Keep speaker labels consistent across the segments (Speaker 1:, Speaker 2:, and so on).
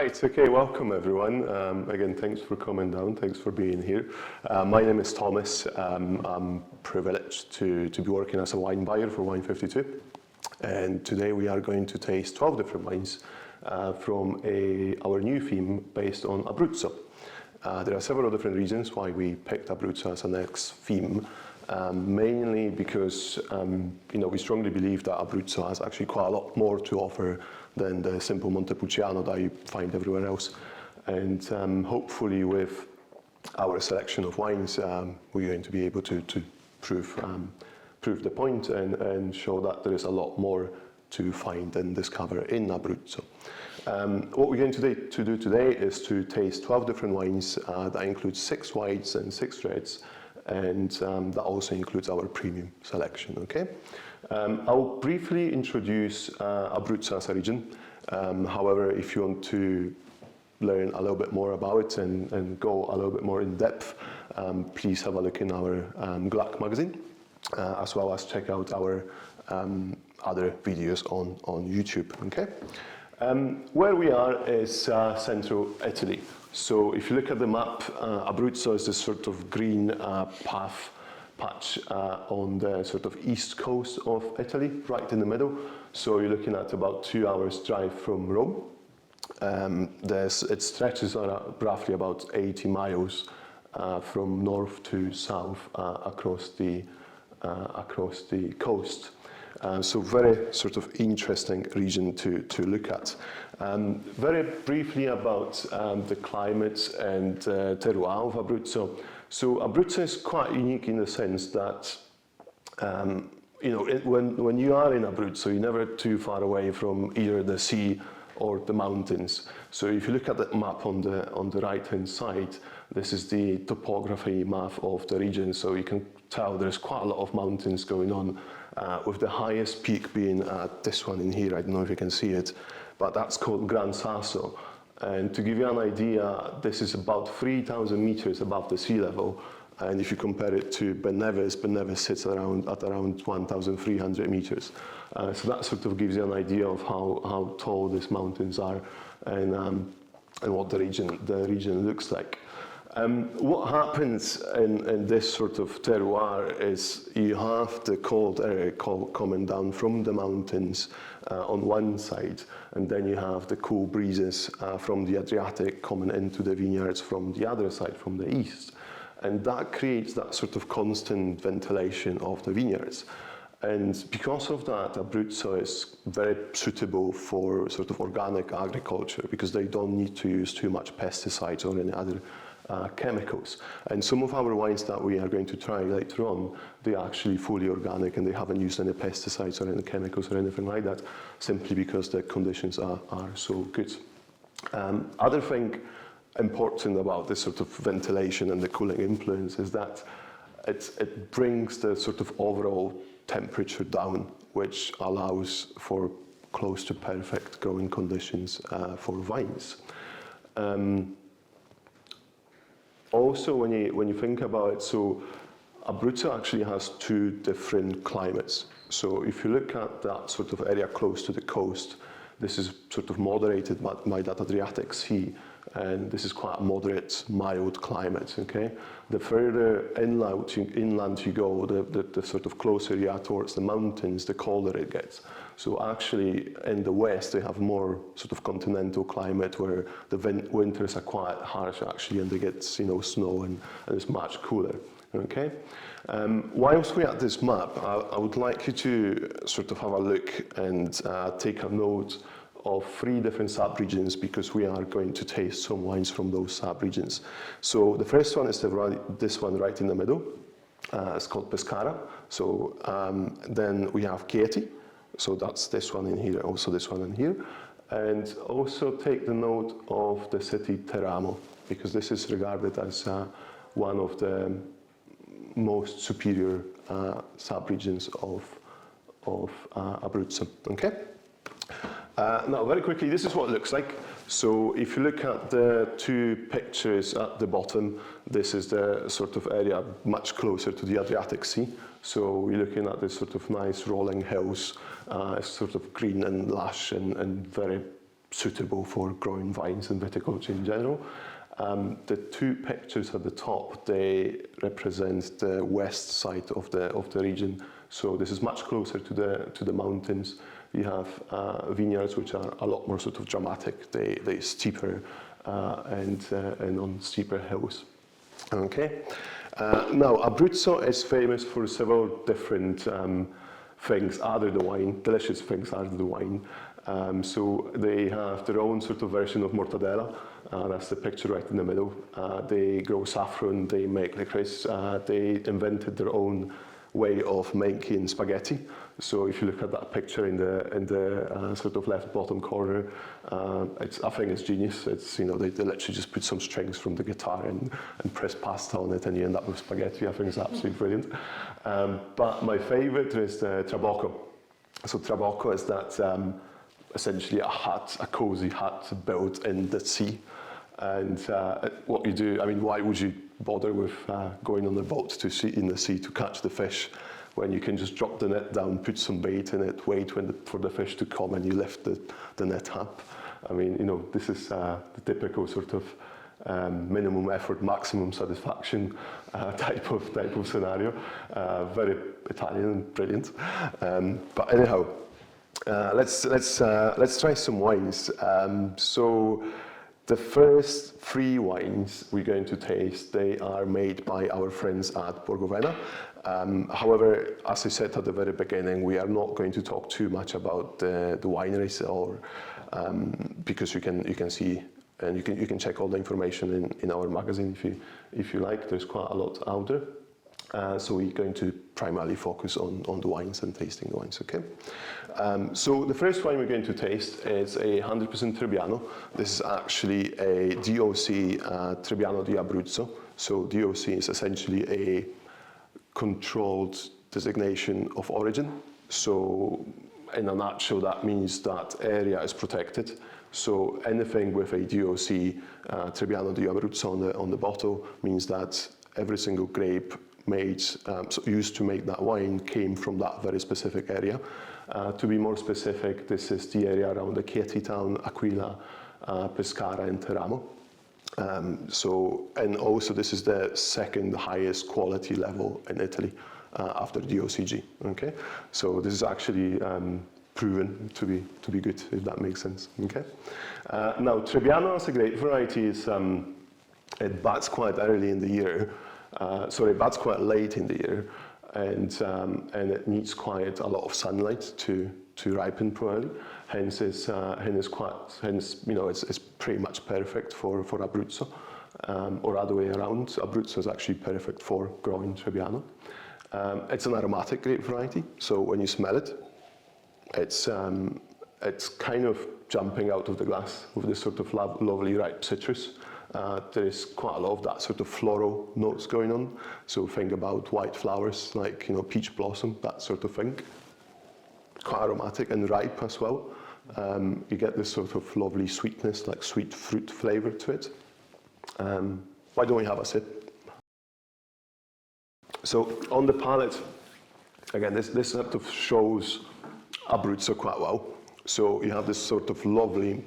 Speaker 1: Right, okay, welcome everyone. Again, thanks for coming down, thanks for being here. My name is Thomas. I'm privileged to be working as a wine buyer for Wine52. And today we are going to taste 12 different wines from our new theme based on Abruzzo. There are several different reasons why we picked Abruzzo as our next theme. Mainly because we strongly believe that Abruzzo has actually quite a lot more to offer than the simple Montepulciano that you find everywhere else. And hopefully with our selection of wines, we're going to be able to prove the point and show that there is a lot more to find and discover in Abruzzo. What we're going to do today is to taste 12 different wines that include 6 whites and 6 reds. And that also includes our premium selection, okay? I'll briefly introduce Abruzzo as a region. However, if you want to learn a little bit more about it and go a little bit more in depth, please have a look in our GLAC magazine, as well as check out our other videos on YouTube, okay? Where we are is central Italy. So if you look at the map, Abruzzo is this sort of green patch on the sort of east coast of Italy, right in the middle. So you're looking at about 2 hours drive from Rome. It stretches roughly about 80 miles from north to south across the coast. So very sort of interesting region to look at. Very briefly about the climate and terroir of Abruzzo. So Abruzzo is quite unique in the sense that when you are in Abruzzo, you're never too far away from either the sea or the mountains. So if you look at the map on the right-hand side, this is the topography map of the region. So you can tell there's quite a lot of mountains going on, with the highest peak being this one in here. I don't know if you can see it, but that's called Gran Sasso. And to give you an idea, this is about 3,000 meters above the sea level. And if you compare it to Beneves sits at around 1,300 meters. So that sort of gives you an idea of how tall these mountains are and what the region looks like. What happens in this sort of terroir is you have the cold air coming down from the mountains on one side, and then you have the cool breezes from the Adriatic coming into the vineyards from the other side, from the east. And that creates that sort of constant ventilation of the vineyards. And because of that, Abruzzo is very suitable for sort of organic agriculture because they don't need to use too much pesticides or any other chemicals. And some of our wines that we are going to try later on, they're actually fully organic and they haven't used any pesticides or any chemicals or anything like that, simply because the conditions are so good. Other thing important about this sort of ventilation and the cooling influence is that it brings the sort of overall temperature down, which allows for close to perfect growing conditions for vines. Also, when you think about it, so Abruzzo actually has 2 different climates. So if you look at that sort of area close to the coast, this is sort of moderated by that Adriatic Sea, and this is quite a moderate, mild climate, okay? The further inland you go, the sort of closer you are towards the mountains, the colder it gets. So actually, in the west, they have more sort of continental climate where the winters are quite harsh, actually, and they get, snow and it's much cooler, okay? Whilst we're at this map, I would like you to sort of have a look and take a note of 3 different sub-regions because we are going to taste some wines from those sub-regions. So the first one is this one right in the middle. It's called Pescara. So then we have Chieti. So that's this one in here, also this one in here. And also take the note of the city Teramo, because this is regarded as one of the most superior sub-regions of Abruzzo, okay? Now, very quickly, this is what it looks like. So if you look at the 2 pictures at the bottom, this is the sort of area much closer to the Adriatic Sea. So we're looking at this sort of nice rolling hills, sort of green and lush and very suitable for growing vines and viticulture in general. The two pictures at the top, they represent the west side of the region. So this is much closer to the mountains. You have vineyards which are a lot more sort of dramatic. They're steeper and on steeper hills. Okay. Now Abruzzo is famous for several different things other than wine, delicious things other than wine. So they have their own sort of version of mortadella. That's the picture right in the middle. They grow saffron, they make licorice, they invented their own way of making spaghetti. So if you look at that picture in the sort of left bottom corner, I think it's genius. It's, you know, they literally just put some strings from the guitar and press pasta on it, and you end up with spaghetti. I think it's absolutely brilliant. But my favorite is the trabocco. So trabocco is that essentially a hut, a cozy hut built in the sea. And what you do, I mean, why would you bother with going on the boat in the sea to catch the fish when you can just drop the net down, put some bait in it, wait for the fish to come, and you lift the net up? I mean, you know, this is the typical sort of minimum effort, maximum satisfaction type of scenario. Very Italian and brilliant. But anyhow, let's try some wines. So the first three wines we're going to taste, they are made by our friends at Borgovena. However, as I said at the very beginning, we are not going to talk too much about the wineries, or because you can see and you can check all the information in our magazine if you like. There's quite a lot out there. So we're going to primarily focus on the wines and tasting the wines, okay? So the first wine we're going to taste is a 100% Trebbiano. This is actually a DOC Trebbiano di Abruzzo. So DOC is essentially a controlled designation of origin. So in a nutshell, that means that area is protected. So anything with a DOC Trebbiano di Abruzzo on the bottle means that every single grape made, used to make that wine came from that very specific area. To be more specific, this is the area around the Chieti town, Aquila, Pescara and Teramo. And also this is the second highest quality level in Italy after DOCG. Okay, so this is actually proven to be good, if that makes sense. Okay, now Trebbiano as a grape variety is it buds quite early in the year. It buds quite late in the year, and it needs quite a lot of sunlight to ripen properly. Hence, it's pretty much perfect for Abruzzo, or other way around. Abruzzo is actually perfect for growing Trebbiano. It's an aromatic grape variety, so when you smell it, it's kind of jumping out of the glass with this sort of lovely ripe citrus. There is quite a lot of that sort of floral notes going on. So think about white flowers, like, you know, peach blossom, that sort of thing. Quite aromatic and ripe as well. You get this sort of lovely sweetness, like sweet fruit flavor to it. Why don't we have a sip? So on the palate, again, this sort of shows Abruzzo quite well. So you have this sort of lovely,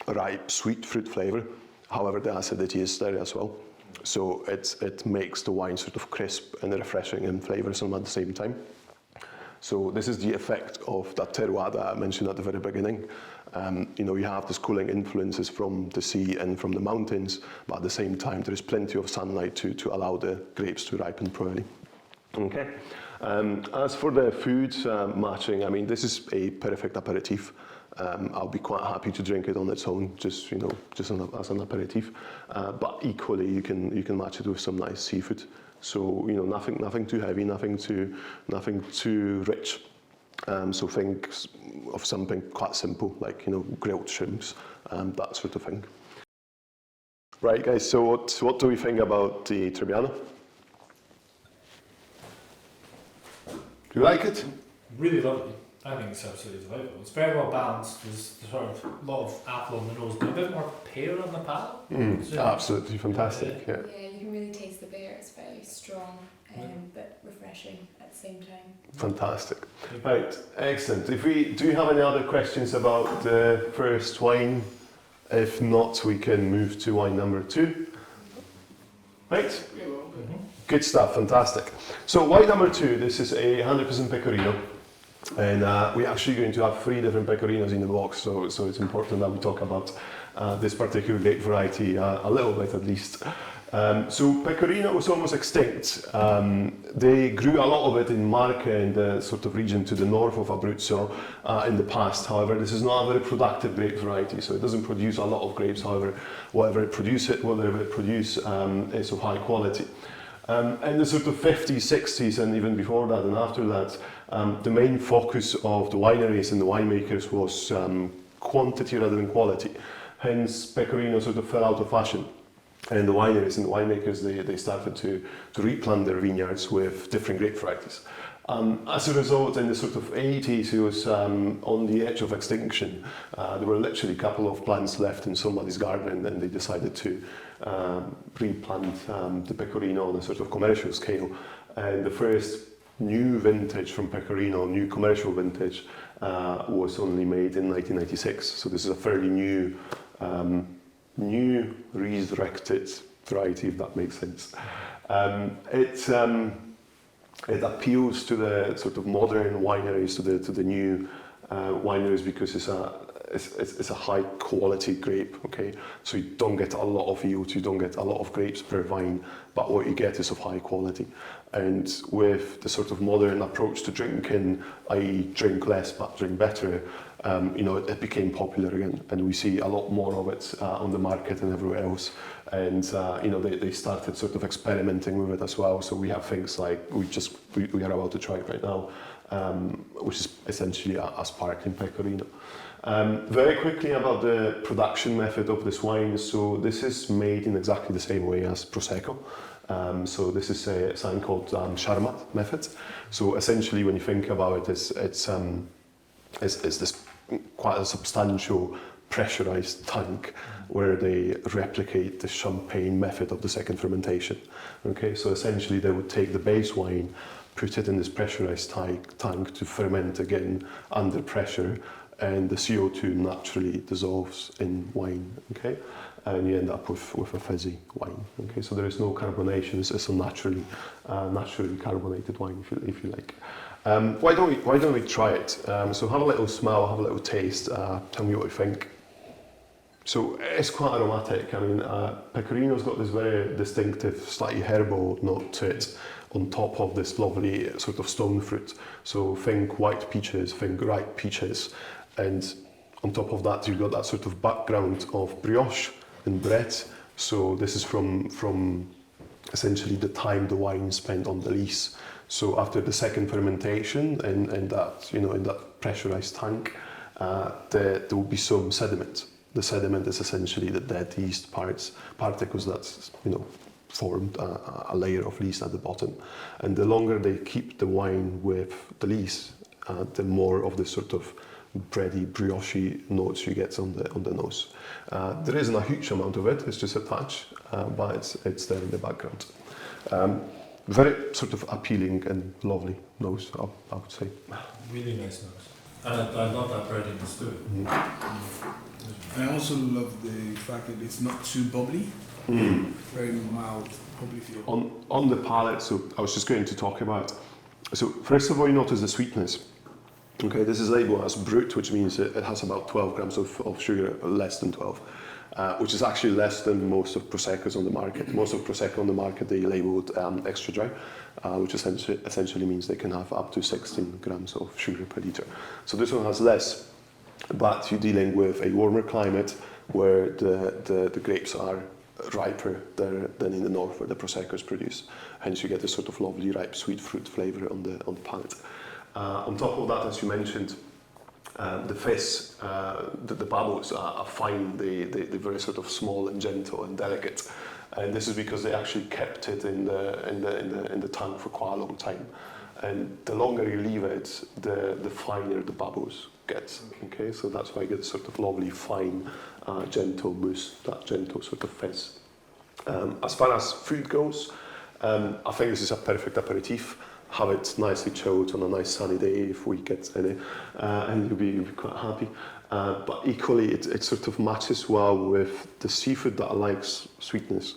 Speaker 1: ripe, sweet fruit flavor. However, the acidity is there as well. So it makes the wine sort of crisp and refreshing and flavorsome at the same time. So this is the effect of that terroir that I mentioned at the very beginning. You have this cooling influences from the sea and from the mountains, but at the same time there is plenty of sunlight to allow the grapes to ripen properly. Okay. As for the food matching, I mean, this is a perfect aperitif. I'll be quite happy to drink it on its own, just as an aperitif. But equally, you can match it with some nice seafood. So nothing too heavy, nothing too rich. So think of something quite simple, like grilled shrimps, that sort of thing. Right, guys. So what do we think about the Trebbiano? Do you like it?
Speaker 2: Really lovely. I think it's absolutely delightful. It's very well balanced. There's sort of a lot of apple on the nose, but a bit more pear on the palate.
Speaker 1: Absolutely fantastic. Yeah.
Speaker 3: Yeah, you can really taste the pear as well. slightly strong, but refreshing at the same time.
Speaker 1: Fantastic. Right, excellent. Do you have any other questions about the first wine? If not, we can move to wine number 2. Right? Good stuff, fantastic. So wine number 2, this is a 100% Pecorino. And we're actually going to have 3 different Pecorinos in the box, so it's important that we talk about this particular grape variety a little bit at least. So Pecorino was almost extinct. They grew a lot of it in Marche and the sort of region to the north of Abruzzo in the past. However, this is not a very productive grape variety, so it doesn't produce a lot of grapes. However, whatever it produces is of high quality. In the sort of 50s, 60s, and even before that and after that, the main focus of the wineries and the winemakers was quantity rather than quality. Hence, Pecorino sort of fell out of fashion. And the wineries and the winemakers, they started to replant their vineyards with different grape varieties. As a result, in the sort of 80s, it was on the edge of extinction. There were literally a couple of plants left in somebody's garden, and then they decided to replant the Pecorino on a sort of commercial scale. And the first new vintage from Pecorino, new commercial vintage, was only made in 1996. So this is a fairly new resurrected variety, if that makes sense. It appeals to the sort of modern wineries, to the new wineries, because it's a high quality grape. Okay, so you don't get a lot of yield, you don't get a lot of grapes per vine, but what you get is of high quality. And with the sort of modern approach to drinking, i.e. drink less but drink better, it became popular again, and we see a lot more of it on the market and everywhere else. And they started sort of experimenting with it as well. So we have things like we are about to try it right now, which is essentially a sparkling Pecorino. Very quickly about the production method of this wine. So this is made in exactly the same way as Prosecco. So this is something called Charmat method. So essentially, when you think about it, it's this quite a substantial pressurized tank where they replicate the champagne method of the second fermentation. Okay, so essentially they would take the base wine, put it in this pressurized tank to ferment again under pressure, and the CO2 naturally dissolves in wine. Okay, and you end up with a fizzy wine. Okay, so there is no carbonation. It's a naturally carbonated wine, if you like. Why don't we try it? So have a little smell, have a little taste. Tell me what you think. So it's quite aromatic. I mean, Pecorino's got this very distinctive, slightly herbal note to it, on top of this lovely sort of stone fruit. So think white peaches, think ripe peaches, and on top of that you've got that sort of background of brioche and bread. So this is from essentially the time the wine spent on the lees. So after the second fermentation in that pressurized tank, there will be some sediment. The sediment is essentially the dead yeast particles that formed a layer of yeast at the bottom. And the longer they keep the wine with the yeast, the more of the sort of bready, brioche notes you get on the nose. There isn't a huge amount of it; it's just a touch, but it's there in the background. Very sort of appealing and lovely nose, I would say.
Speaker 2: Really nice nose. And I love that breadiness too.
Speaker 4: I also love the fact that it's not too bubbly. Very mild, bubbly feel.
Speaker 1: On the palate, so I was just going to talk about. So first of all, you notice the sweetness. Okay, this is labeled as brut, which means it has about 12 grams of sugar, less than 12. Which is actually less than most of Proseccos on the market. Most of Prosecco on the market, they labeled extra dry, which essentially means they can have up to 16 grams of sugar per litre. So this one has less, but you're dealing with a warmer climate where the grapes are riper than in the north where the Prosecco is produced. Hence you get this sort of lovely ripe sweet fruit flavour on the palate. On top of that, as you mentioned, the fizz, the bubbles are fine. They're very sort of small and gentle and delicate, and this is because they actually kept it in the tank for quite a long time. And the longer you leave it, the finer the bubbles get. Okay, so that's why you get sort of lovely fine, gentle mousse, that gentle sort of fizz. As far as food goes, I think this is a perfect aperitif. Have it nicely chilled on a nice sunny day if we get any, and you'll be quite happy. But equally, it sort of matches well with the seafood that likes sweetness.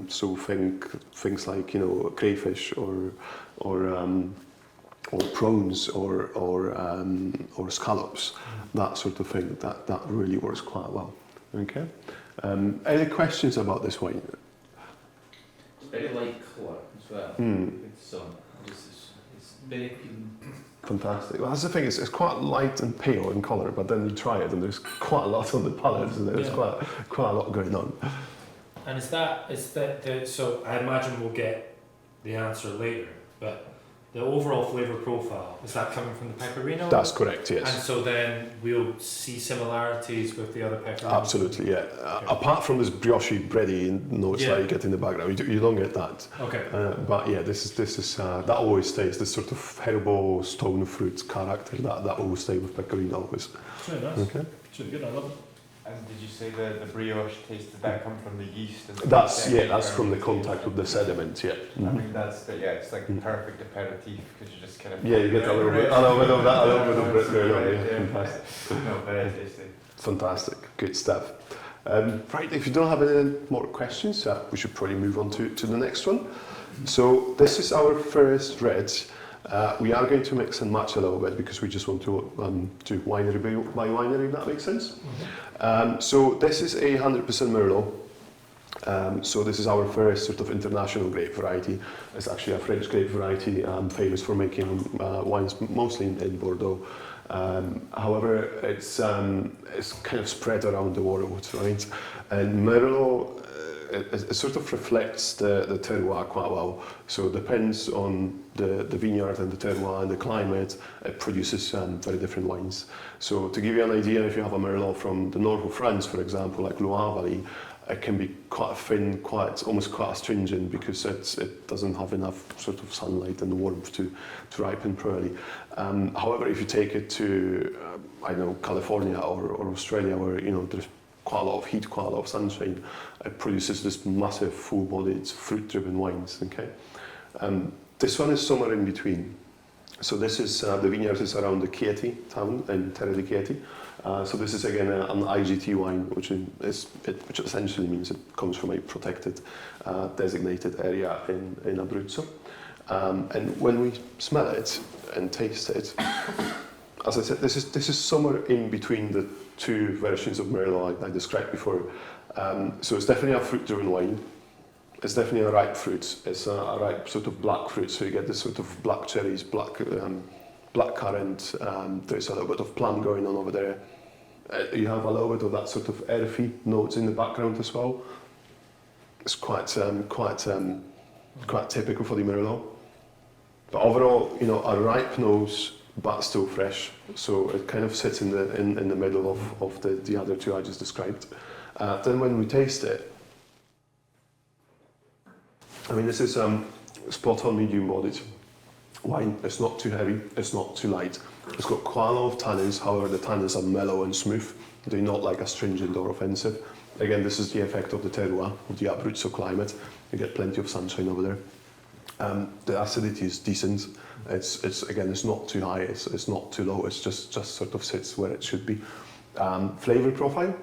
Speaker 1: So things like crayfish or prawns or scallops, that sort of thing. That really works quite well. Okay. Any questions about this wine?
Speaker 5: It's very light colour as well. It's very appealing.
Speaker 1: Fantastic. Well, that's the thing. It's quite light and pale in colour, but then you try it and there's quite a lot on the palate. So there's quite a lot going on.
Speaker 2: And is that so I imagine we'll get the answer later, but the overall flavour profile, is that coming from the Pecorino?
Speaker 1: That's correct, yes.
Speaker 2: And so then we'll see similarities with the other Pecorino?
Speaker 1: Absolutely, yeah. Apart from this brioche bready notes that you get in the background, you don't get that.
Speaker 2: Okay.
Speaker 1: But yeah, this is that always stays, this sort of herbal stone fruit character, that will stay with Pecorino always.
Speaker 2: It's really nice.
Speaker 1: Okay.
Speaker 2: It's really good, I love it.
Speaker 6: And did you say the brioche taste, did that come from the yeast? And
Speaker 1: That's from the contact with the sediment, yeah.
Speaker 6: I mean, it's like perfect aperitif because you just kind of...
Speaker 1: Yeah, you get a little bit of that, a little bit of Brit going on, yeah.
Speaker 6: Fantastic. No, very tasty.
Speaker 1: Fantastic, good stuff. Right, if you don't have any more questions, we should probably move on to the next one. So this is our first red. We are going to mix and match a little bit because we just want to do winery by winery, if that makes sense. So this is a 100% Merlot. So this is our first sort of international grape variety. It's actually a French grape variety, famous for making wines mostly in Bordeaux. However, it's kind of spread around the world, right? And Merlot, it sort of reflects the terroir quite well. So it depends on the vineyard and the terroir and the climate, it produces very different wines. So to give you an idea, if you have a Merlot from the north of France, for example, like Loire Valley, it can be quite thin, almost quite astringent because it doesn't have enough sort of sunlight and warmth to ripen properly. However, if you take it to, California or Australia, where there's quite a lot of heat, quite a lot of sunshine, it produces this massive, full-bodied, fruit-driven wines. Okay, this one is somewhere in between. So this is the vineyard is around the Chieti town in Terre di Chieti. So this is again an IGT wine, which essentially means it comes from a protected, designated area in Abruzzo. And when we smell it and taste it, as I said, this is somewhere in between the two versions of Merlot I described before. So it's definitely a fruit-driven wine. It's definitely a ripe fruit. It's a ripe sort of black fruit, so you get this sort of black cherries, black currant. There's a little bit of plum going on over there. You have a little bit of that sort of earthy notes in the background as well. It's quite typical for the Merlot. But overall, a ripe nose, but still fresh. So it kind of sits in the middle of the other two I just described. Then when we taste it, this is spot on medium bodied wine. It's not too heavy, it's not too light. It's got quite a lot of tannins, however the tannins are mellow and smooth. They're not like astringent or offensive. Again, this is the effect of the terroir, of the Abruzzo climate. You get plenty of sunshine over there. The acidity is decent. It's not too high, it's not too low, it's just sort of sits where it should be. Flavour profile,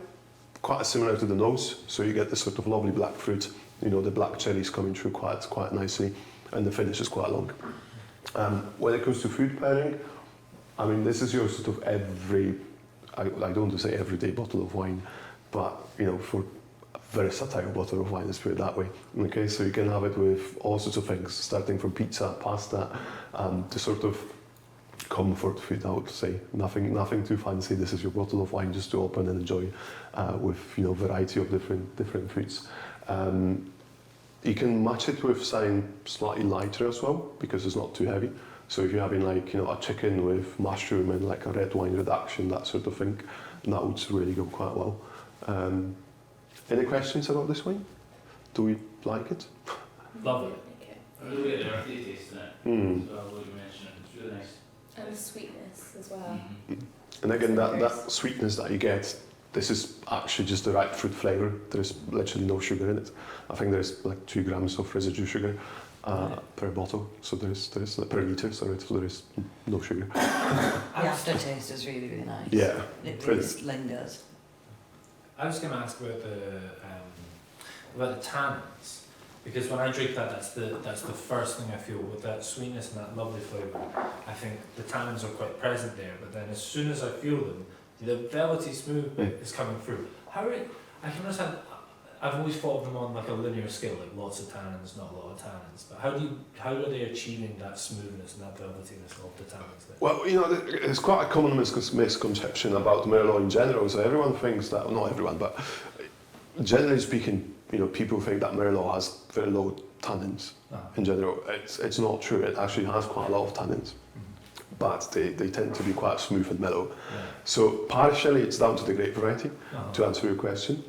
Speaker 1: quite similar to the nose, so you get this sort of lovely black fruit, the black cherries coming through quite nicely, and the finish is quite long. When it comes to food pairing, this is your sort of I don't want to say everyday bottle of wine, but for a versatile bottle of wine, let's put it that way. Okay, so you can have it with all sorts of things, starting from pizza, pasta, to sort of comfort food, I would say. Nothing too fancy. This is your bottle of wine just to open and enjoy with variety of different foods. You can match it with something slightly lighter as well because it's not too heavy. So if you're having a chicken with mushroom and like a red wine reduction, that sort of thing, that would really go quite well. Any questions about this wine? Do we like it?
Speaker 2: Love it.
Speaker 5: I really get the earthy taste in it. So what you mentioned, it's really nice.
Speaker 3: And the sweetness as well.
Speaker 1: And again, that sweetness that you get this is actually just the right fruit flavour. There's literally no sugar in it. I think there's like 2 grams of residue sugar per bottle, so there's per litre, sorry, so there is no sugar.
Speaker 7: The aftertaste is really, really nice.
Speaker 1: Yeah,
Speaker 7: It
Speaker 1: brilliant.
Speaker 7: really lingers.
Speaker 2: I was going to ask about the tannins, because when I drink that, that's the first thing I feel with that sweetness and that lovely flavour. I think the tannins are quite present there, but then as soon as I feel them, the velvety smooth bit is coming through. I can understand. I've always thought of them on like a linear scale, like lots of tannins, not a lot of tannins. But how are they achieving that smoothness and that velvetiness of the tannins there?
Speaker 1: Well, you know, there's quite a common misconception about Merlot in general. So everyone thinks that, well, not everyone, but generally speaking, you know, people think that Merlot has very low tannins in general. It's not true. It actually has quite a lot of tannins, but they tend to be quite smooth and mellow.
Speaker 2: Yeah.
Speaker 1: So partially it's down to the grape variety, to answer your question.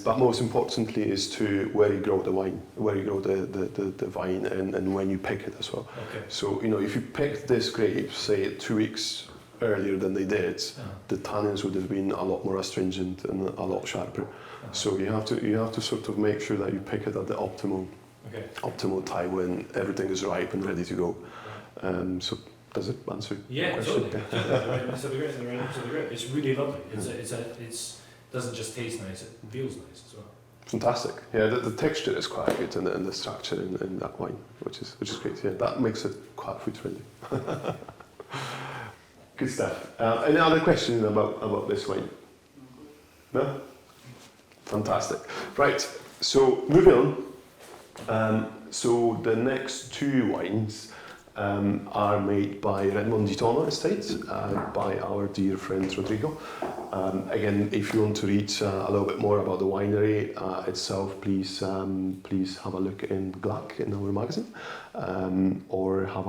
Speaker 1: But most importantly is to where you grow the wine, where you grow the vine, and when you pick it as well.
Speaker 2: Okay.
Speaker 1: So, you know, if you picked this grape, say 2 weeks earlier than they did, the tannins would have been a lot more astringent and a lot sharper. So you have to sort of make sure that you pick it at the optimal time when everything is ripe and ready to go. So does it answer your question?
Speaker 2: Totally. It's really lovely. It doesn't just taste nice, it feels nice as well.
Speaker 1: Fantastic. Yeah, the texture is quite good and the structure in that wine, which is great. Yeah, that makes it quite food friendly. Good stuff. Any other questions about this wine? No? Fantastic. Right, so moving on. So the next 2 wines are made by Redmonditano Estate, by our dear friend Rodrigo. Again, if you want to read a little bit more about the winery itself, please have a look in Glac in our magazine, or have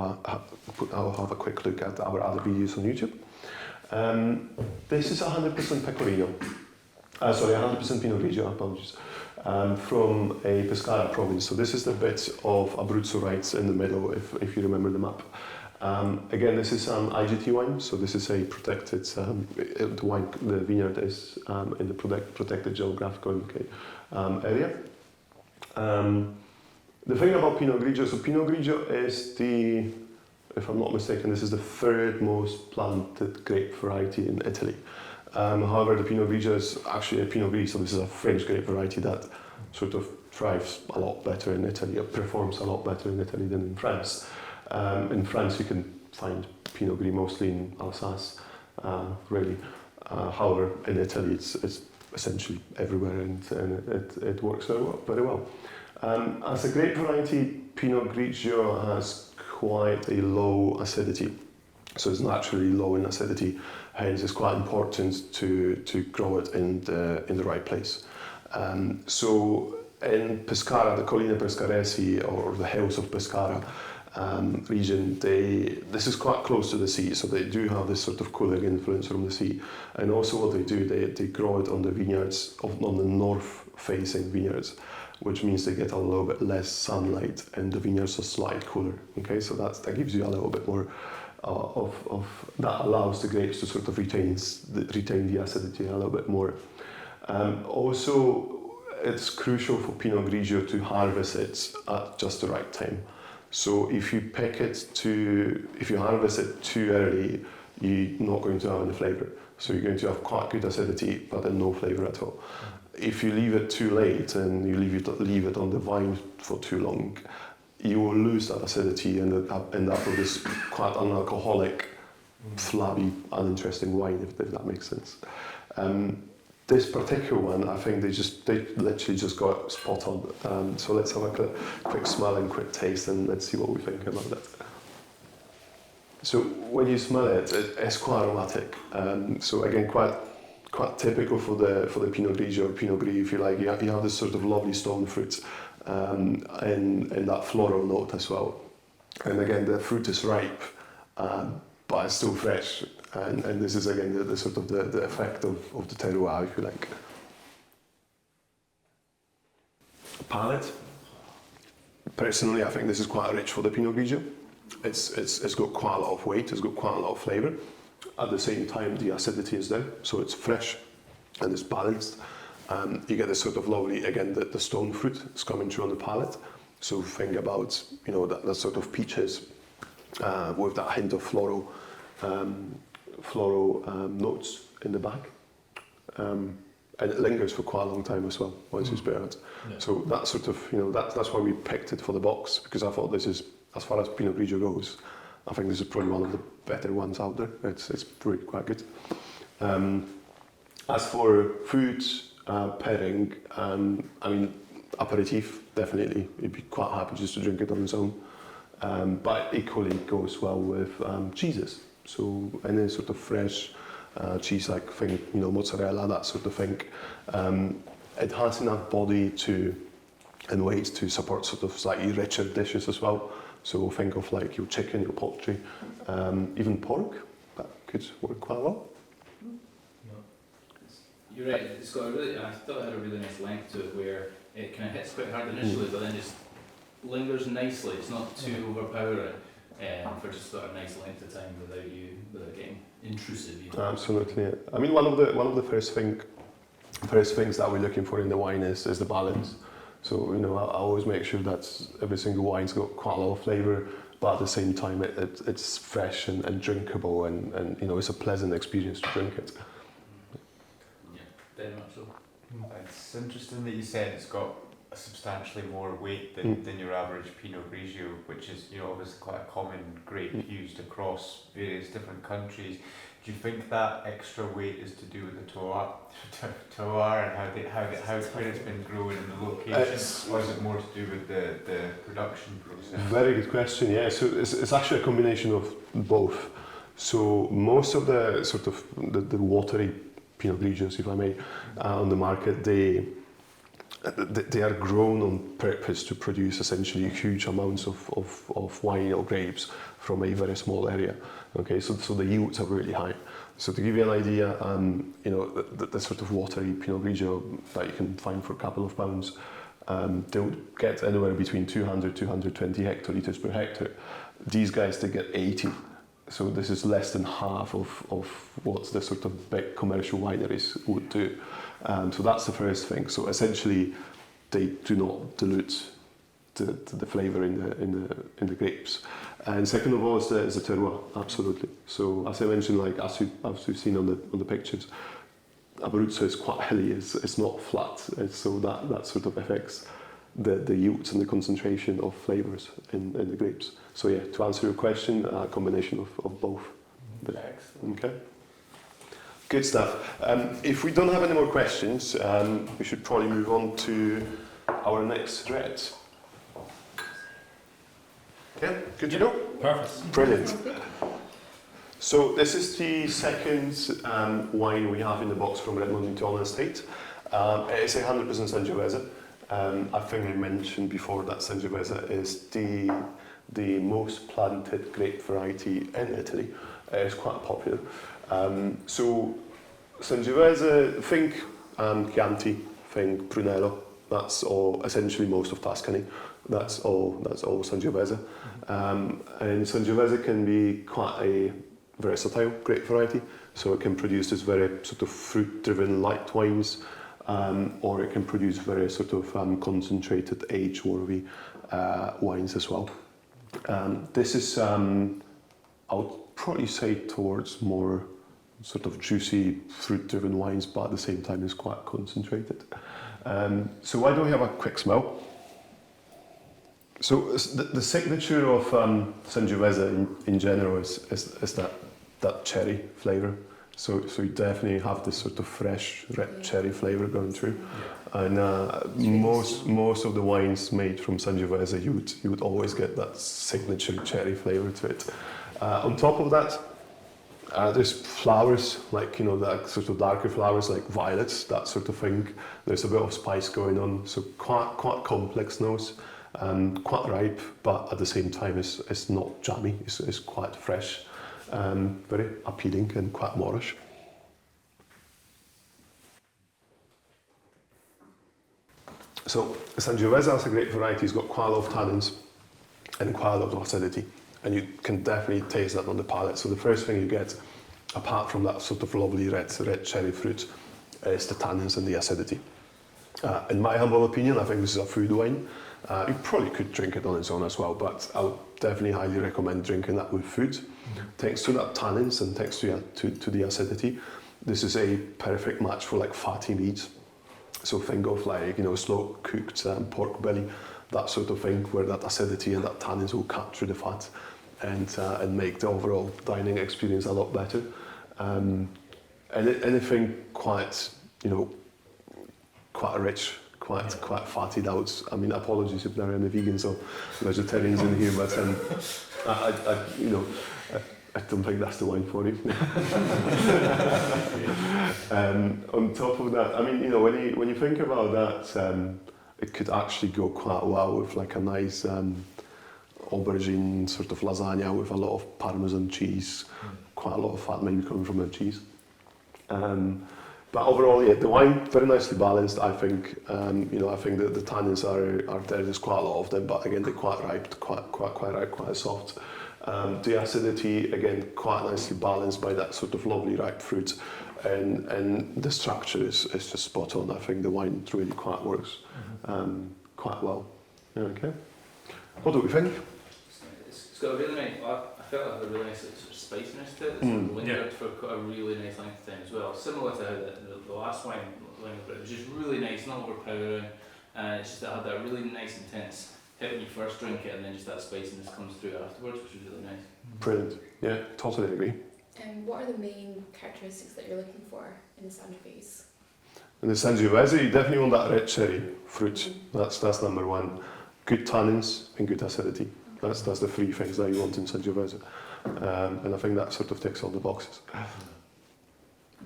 Speaker 1: a quick look at our other videos on YouTube. This is 100% Pecorino. 100% Pinot Grigio, apologies. From a Pescara province. So this is the bit of Abruzzo right in the middle, if you remember the map. Again, this is an IGT wine, so this is a protected, the vineyard is in the protected geographical area. The thing about Pinot Grigio, so Pinot Grigio is if I'm not mistaken, this is the 3rd most planted grape variety in Italy. However, the Pinot Grigio is actually a Pinot Gris, so this is a French grape variety that sort of thrives a lot better in Italy, or performs a lot better in Italy than in France. In France, you can find Pinot Gris mostly in Alsace, really. However, in Italy, it's essentially everywhere, and it works very well. As a grape variety, Pinot Grigio has quite a low acidity. So it's naturally low in acidity, hence it's quite important to grow it in the right place. So in Pescara, the Colline Pescaresi, or the hills of Pescara region, this is quite close to the sea, so they do have this sort of cooling influence from the sea. And also what they do, they grow it on the vineyards, on the north-facing vineyards, which means they get a little bit less sunlight and the vineyards are slightly cooler. Okay, so that gives you a little bit more that allows the grapes to sort of retain the acidity a little bit more. Also, it's crucial for Pinot Grigio to harvest it at just the right time. So if you harvest it too early, you're not going to have any flavour. So you're going to have quite good acidity, but then no flavour at all. If you leave it too late and you leave it on the vine for too long, you will lose that acidity and end up with this quite unalcoholic, flabby, uninteresting wine, if that makes sense. This particular one, I think they literally just got it spot on. So let's have a quick smell and quick taste, and let's see what we think about that. So when you smell it, it's quite aromatic. So again, quite typical for the Pinot Grigio or Pinot Gris, if you like. You have this sort of lovely stone fruit. And that floral note as well. And again, the fruit is ripe, but it's still fresh. And this is again the sort of the effect of the terroir, if you like. Palate. Personally, I think this is quite rich for the Pinot Grigio. It's got quite a lot of weight. It's got quite a lot of flavour. At the same time, the acidity is there, so it's fresh. and it's balanced. You get this sort of lovely, again, the stone fruit is coming through on the palate. So think about, you know, that sort of peaches with that hint of floral notes in the back. And it lingers for quite a long time as well once you spare it.
Speaker 2: Yeah.
Speaker 1: So that sort of, you know, that's why we picked it for the box, because I thought this is, as far as Pinot Grigio goes, I think this is probably one of the better ones out there. It's really quite good. As for foods, pairing, I mean, aperitif, definitely. You'd be quite happy just to drink it on its own. But equally goes well with cheeses. So any sort of fresh cheese like thing, you know, mozzarella, that sort of thing. It has enough body and weight to support sort of slightly richer dishes as well. So think of like your chicken, your poultry, even pork. That could work quite well.
Speaker 5: You're right, it's got a really, I thought it had a really nice length to it where it kind of hits quite hard initially, but then just lingers nicely. It's not too overpowering for just got a nice length of time without getting intrusive. You know?
Speaker 1: Absolutely. Yeah. I mean, one of the first things that we're looking for in the wine is the balance. So, you know, I always make sure that every single wine's got quite a lot of flavour, but at the same time it's fresh and drinkable, and you know, it's a pleasant experience to drink it.
Speaker 5: Yeah, very much so.
Speaker 6: It's interesting that you said it's got substantially more weight than your average Pinot Grigio, which is, you know, obviously quite a common grape used across various different countries. Do you think that extra weight is to do with the terroir and how where it's been grown and the location, or is it more to do with the production process?
Speaker 1: Very good question. Yeah, so it's actually a combination of both. So most of the sort of the watery Pinot Grigios, if I may, on the market, they are grown on purpose to produce essentially huge amounts of wine or grapes from a very small area. Okay, so the yields are really high. So to give you an idea, you know, the sort of watery Pinot Grigio that you can find for a couple of pounds, they'll get anywhere between 200 to 220 hectolitres per hectare. These guys, they get 80. So this is less than half of what the sort of big commercial wineries would do. So that's the first thing. So essentially, they do not dilute the flavour in the grapes. And second of all is the terroir, absolutely. So as I mentioned, like as we've seen on the pictures, Abruzzo is quite hilly. It's not flat, so that sort of affects the yields and the concentration of flavours in the grapes. So yeah, to answer your question, a combination of both.
Speaker 6: Excellent.
Speaker 1: Okay. Good stuff. If we don't have any more questions, we should probably move on to our next red. Yeah, good to go?
Speaker 2: Perfect.
Speaker 1: Brilliant. So this is the second wine we have in the box from Montepulciano estate. It's 100% Sangiovese. I think I mentioned before that Sangiovese is the most planted grape variety in Italy. It's quite popular. So Sangiovese, think Chianti, think Brunello. That's all, essentially most of Tuscany. That's all Sangiovese. And Sangiovese can be quite a versatile grape variety. So it can produce this very sort of fruit-driven light wines, or it can produce very sort of concentrated age-worthy wines as well. This is, I would probably say, towards more sort of juicy fruit-driven wines, but at the same time is quite concentrated. So why don't we have a quick smell? So the signature of Sangiovese in general is that cherry flavour. So you definitely have this sort of fresh red cherry flavour going through. And most of the wines made from Sangiovese, you would always get that signature cherry flavour to it. On top of that, there's flowers, like, you know, that sort of darker flowers like violets, that sort of thing. There's a bit of spice going on, so quite complex nose, quite ripe, but at the same time it's not jammy, it's quite fresh, very appealing and quite Moorish. So Sangiovese as a grape variety has got quite a lot of tannins and quite a lot of acidity. And you can definitely taste that on the palate. So the first thing you get, apart from that sort of lovely red cherry fruit, It's the tannins and the acidity. In my humble opinion, I think this is a food wine. You probably could drink it on its own as well, but I would definitely highly recommend drinking that with food. Thanks to that tannins and thanks to the acidity, this is a perfect match for like fatty meats. So think of like, slow cooked pork belly, that sort of thing, where that acidity and that tannins will cut through the fat and make the overall dining experience a lot better. And anything quite, quite rich, quite fatty out. I mean, apologies if there are any vegans or vegetarians in here, but I don't think that's the wine for you. On top of that, I mean, when you think about that, it could actually go quite well with like a nice aubergine sort of lasagna with a lot of Parmesan cheese, quite a lot of fat maybe coming from the cheese. But overall, yeah, the wine very nicely balanced. I think, I think that the tannins are there. There's quite a lot of them, but again, they're quite ripe, quite ripe, quite soft. The acidity, again, quite nicely balanced by that sort of lovely ripe fruit, and the structure is just spot on. I think the wine really quite works quite well. Yeah, okay. What do we think?
Speaker 5: It's got a really nice, I felt like a really nice sort of spiciness to it. It's lingered for quite a really nice length of time as well. Similar to how the last wine lingered, but it was just really nice, not overpowering. It's just that it had that really nice intense hit when you first drink it, and then just that spiciness comes through afterwards, which is really nice.
Speaker 1: Brilliant. Yeah, totally agree.
Speaker 3: What are the main characteristics that you're looking for in the Sangiovese?
Speaker 1: In the Sangiovese, you definitely want that red cherry fruit. That's number one. Good tannins and good acidity. That's the three things that you want in Sangiovese. And I think that sort of ticks all the boxes.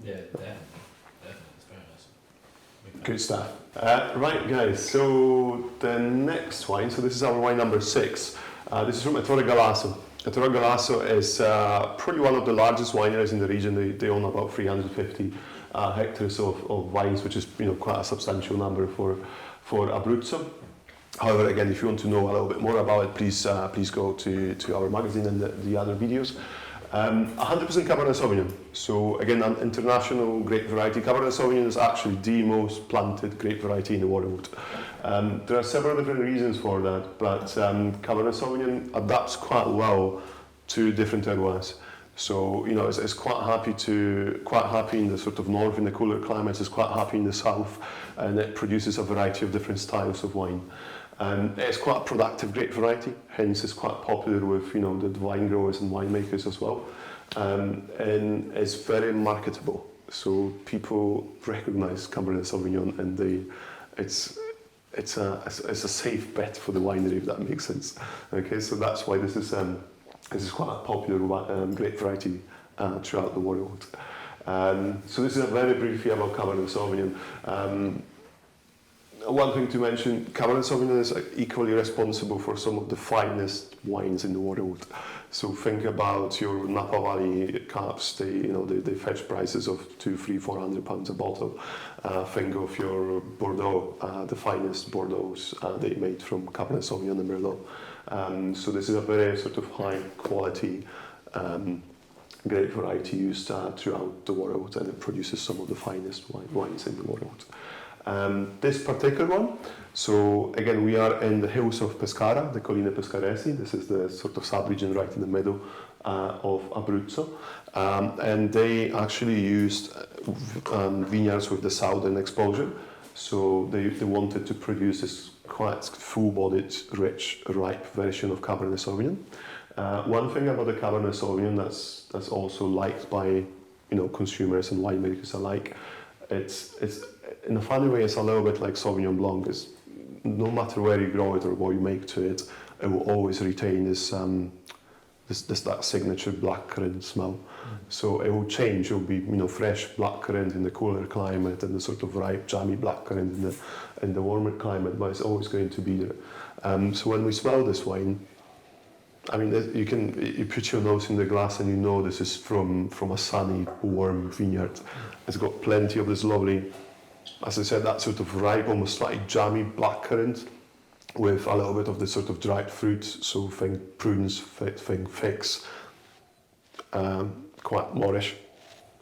Speaker 2: Yeah, it's very nice.
Speaker 1: Good stuff. Right, guys, so the next wine, so this is our wine number 6. This is from Ettore Galasso. Ettore Galasso is probably one of the largest wineries in the region. They own about 350 hectares of vines, which is quite a substantial number for Abruzzo. However, again, if you want to know a little bit more about it, please go to our magazine and the other videos. 100% Cabernet Sauvignon. So again, an international grape variety. Cabernet Sauvignon is actually the most planted grape variety in the world. There are several different reasons for that, but Cabernet Sauvignon adapts quite well to different terroirs. So it's quite happy in the sort of north, in the cooler climates. It's quite happy in the south, and it produces a variety of different styles of wine. It's quite a productive grape variety, hence it's quite popular with the wine growers and winemakers as well, and it's very marketable. So people recognise Cabernet Sauvignon, and it's a safe bet for the winery, if that makes sense. Okay, so that's why this is quite a popular grape variety throughout the world. So this is a very briefly about Cabernet Sauvignon. One thing to mention, Cabernet Sauvignon is equally responsible for some of the finest wines in the world. So think about your Napa Valley cabs. They fetch prices of £200-400 a bottle. Think of your Bordeaux, the finest Bordeaux they made from Cabernet Sauvignon and Merlot. So this is a very sort of high quality grape variety used throughout the world, and it produces some of the finest wines in the world. This particular one, so again, we are in the hills of Pescara, the Colline Pescaresi. This is the sort of sub-region right in the middle of Abruzzo. And they actually used vineyards with the southern exposure. So they wanted to produce this quite full-bodied, rich, ripe version of Cabernet Sauvignon. One thing about the Cabernet Sauvignon that's also liked by consumers and winemakers alike, it's in a funny way, it's a little bit like Sauvignon Blanc. No matter where you grow it or what you make to it, it will always retain that signature blackcurrant smell. So it will change. It will be fresh blackcurrant in the cooler climate, and the sort of ripe, jammy blackcurrant in the warmer climate. But it's always going to be there. So when we smell this wine, I mean, you put your nose in the glass and this is from a sunny, warm vineyard. It's got plenty of this lovely, as I said, that sort of ripe, almost slightly jammy blackcurrant with a little bit of the sort of dried fruit. So think prunes, think figs, quite moreish,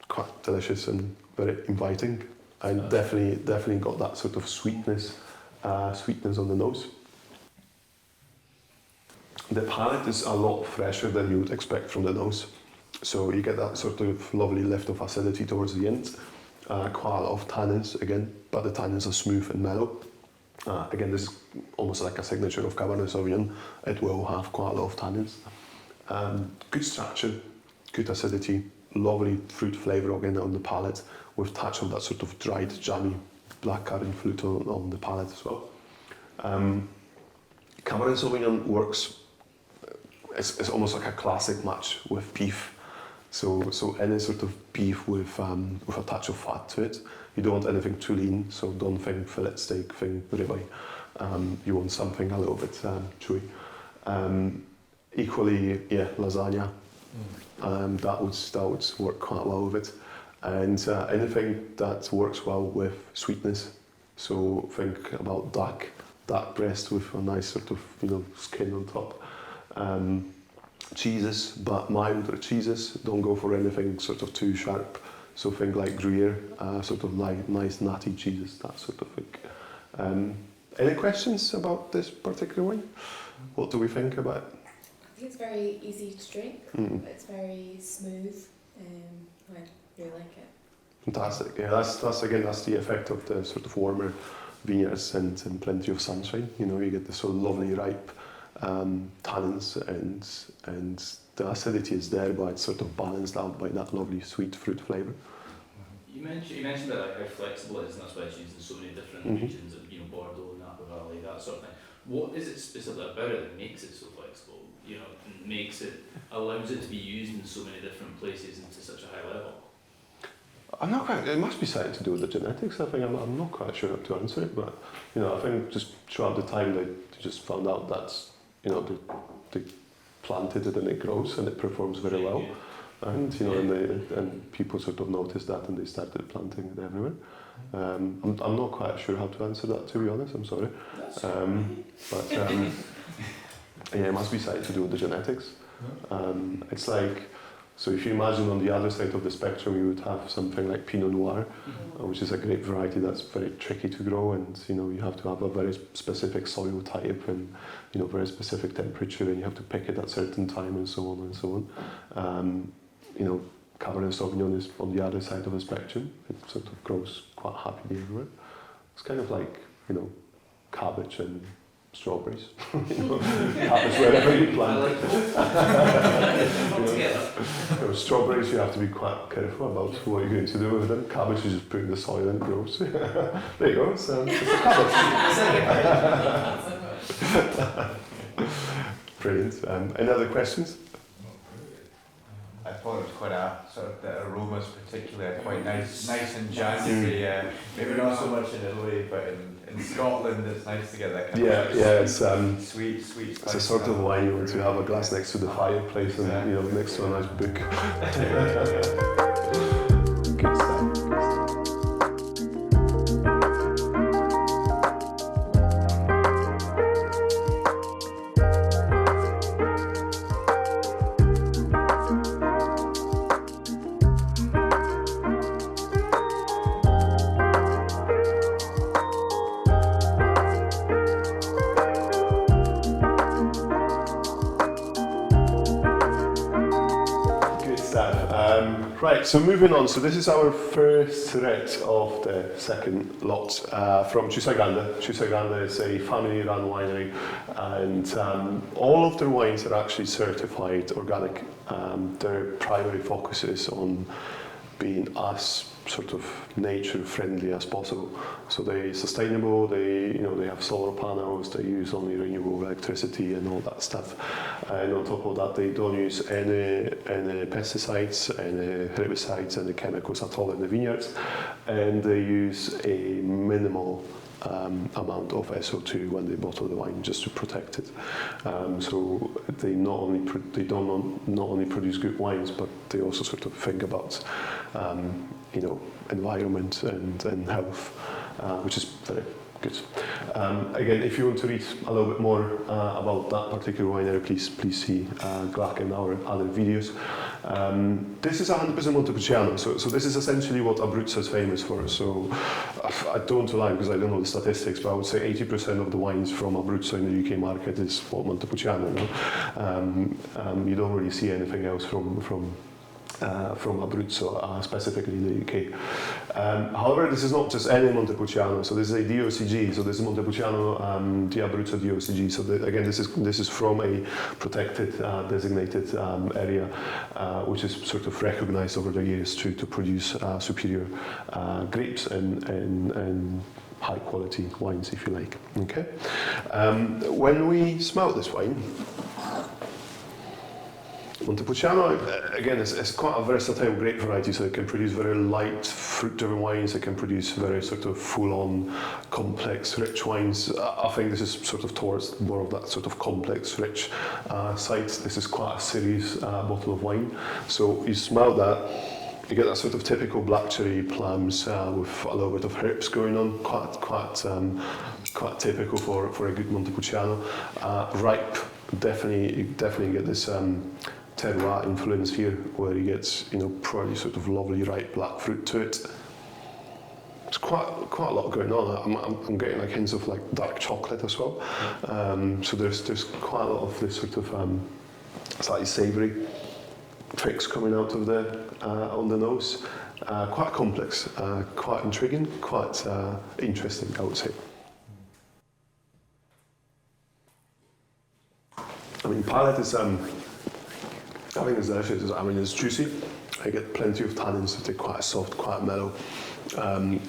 Speaker 1: quite delicious and very inviting. and definitely got that sort of sweetness on the nose. The palate is a lot fresher than you would expect from the nose. So you get that sort of lovely lift of acidity towards the end. Quite a lot of tannins again, but the tannins are smooth and mellow. Again, this is almost like a signature of Cabernet Sauvignon. It will have quite a lot of tannins. Good structure, good acidity, lovely fruit flavour again on the palate, with touch of that sort of dried, jammy blackcurrant fruit on the palate as well. Cabernet Sauvignon works. It's almost like a classic match with beef. So any sort of beef with a touch of fat to it. You don't want anything too lean, so don't think fillet steak, think ribeye. You want something a little bit chewy. Equally, yeah, lasagna. That would work quite well with it. And anything that works well with sweetness. So think about duck breast with a nice sort of skin on top. Cheeses, but milder cheeses. Don't go for anything sort of too sharp. So think like Gruyere, sort of like nice nutty cheeses, that sort of thing. Any questions about this particular wine? What do we think about it?
Speaker 3: I think it's very easy to drink. It's very smooth. I really like it.
Speaker 1: Fantastic. Yeah, that's the effect of the sort of warmer vineyards and plenty of sunshine. You get this sort of lovely ripe tannins and the acidity is there, but it's sort of balanced out by that lovely sweet fruit flavour.
Speaker 5: You mentioned about how flexible it is, and that's why it's used in so many different regions of Bordeaux, Napa Valley, that sort of thing. What is it specifically about it that makes it so flexible? Allows it to be used in so many different places and to such a high level.
Speaker 1: I'm not quite. It must be something to do with the genetics. I think I'm not quite sure how to answer it, but I think just throughout the time they just found out that they planted it and it grows and it performs very well, and and people sort of noticed that and they started planting it everywhere. I'm not quite sure how to answer that, to be honest. I'm sorry, but yeah, it must be something to do with the genetics. It's like. So if you imagine on the other side of the spectrum, you would have something like Pinot Noir, which is a grape variety that's very tricky to grow, and you have to have a very specific soil type and very specific temperature, and you have to pick it at a certain time, and so on and so on. Cabernet Sauvignon is on the other side of the spectrum. It sort of grows quite happily everywhere. It's kind of like cabbage and strawberries. Cabbage wherever you plant. Strawberries, you have to be quite careful about what you're going to do with them. Cabbage, you just put in the soil and it grows. There you go. It's a cabbage. Brilliant. Any other questions?
Speaker 6: I thought it was quite the aromas particularly are quite nice and January. Maybe not so much in Italy, but in Scotland it's nice to get that kind of sweet.
Speaker 1: It's a sort of wine you want to have a glass next to the fireplace and next to a nice book. Good stuff. Right, so moving on. So this is our first thread of the second lot from Ciusa Grande. Ciusa Grande is a family-run winery, and all of their wines are actually certified organic. Their primary focus is on being as sort of nature-friendly as possible. So they're sustainable. They have solar panels. They use only renewable electricity and all that stuff. And on top of that, they don't use any pesticides, any herbicides, any chemicals at all in the vineyards. And they use a minimal amount of SO2 when they bottle the wine, just to protect it. So they not only produce good wines, but they also sort of think about environment and health, which is very good. Again, if you want to read a little bit more about that particular winery, please see Glack and our other videos. This is 100% Montepulciano, so this is essentially what Abruzzo is famous for. So I don't lie because I don't know the statistics, but I would say 80% of the wines from Abruzzo in the UK market is for Montepulciano. No? You don't really see anything else from Abruzzo, specifically in the UK. However, this is not just any Montepulciano. So this is a DOCG. So this is Montepulciano di Abruzzo DOCG. So again, this is from a protected, designated area, which is sort of recognised over the years to produce superior grapes and high quality wines, if you like. Okay. When we smell this wine, Montepulciano, again, is quite a versatile grape variety, so it can produce very light, fruit-driven wines, it can produce very sort of full-on, complex, rich wines. I think this is sort of towards more of that sort of complex, rich side. This is quite a serious bottle of wine. So you smell that, you get that sort of typical black cherry plums with a little bit of herbs going on, quite typical for a good Montepulciano. Ripe, definitely get this Terroir influence here, where you get probably sort of lovely ripe black fruit to it. There's quite a lot going on. I'm getting like hints of like dark chocolate as well. So there's quite a lot of this sort of slightly savoury tricks coming out of the on the nose. Quite complex, quite intriguing, quite interesting, I would say. I mean, palate is I think it's delicious. I mean, it's juicy. I get plenty of tannins. They're quite soft, quite mellow.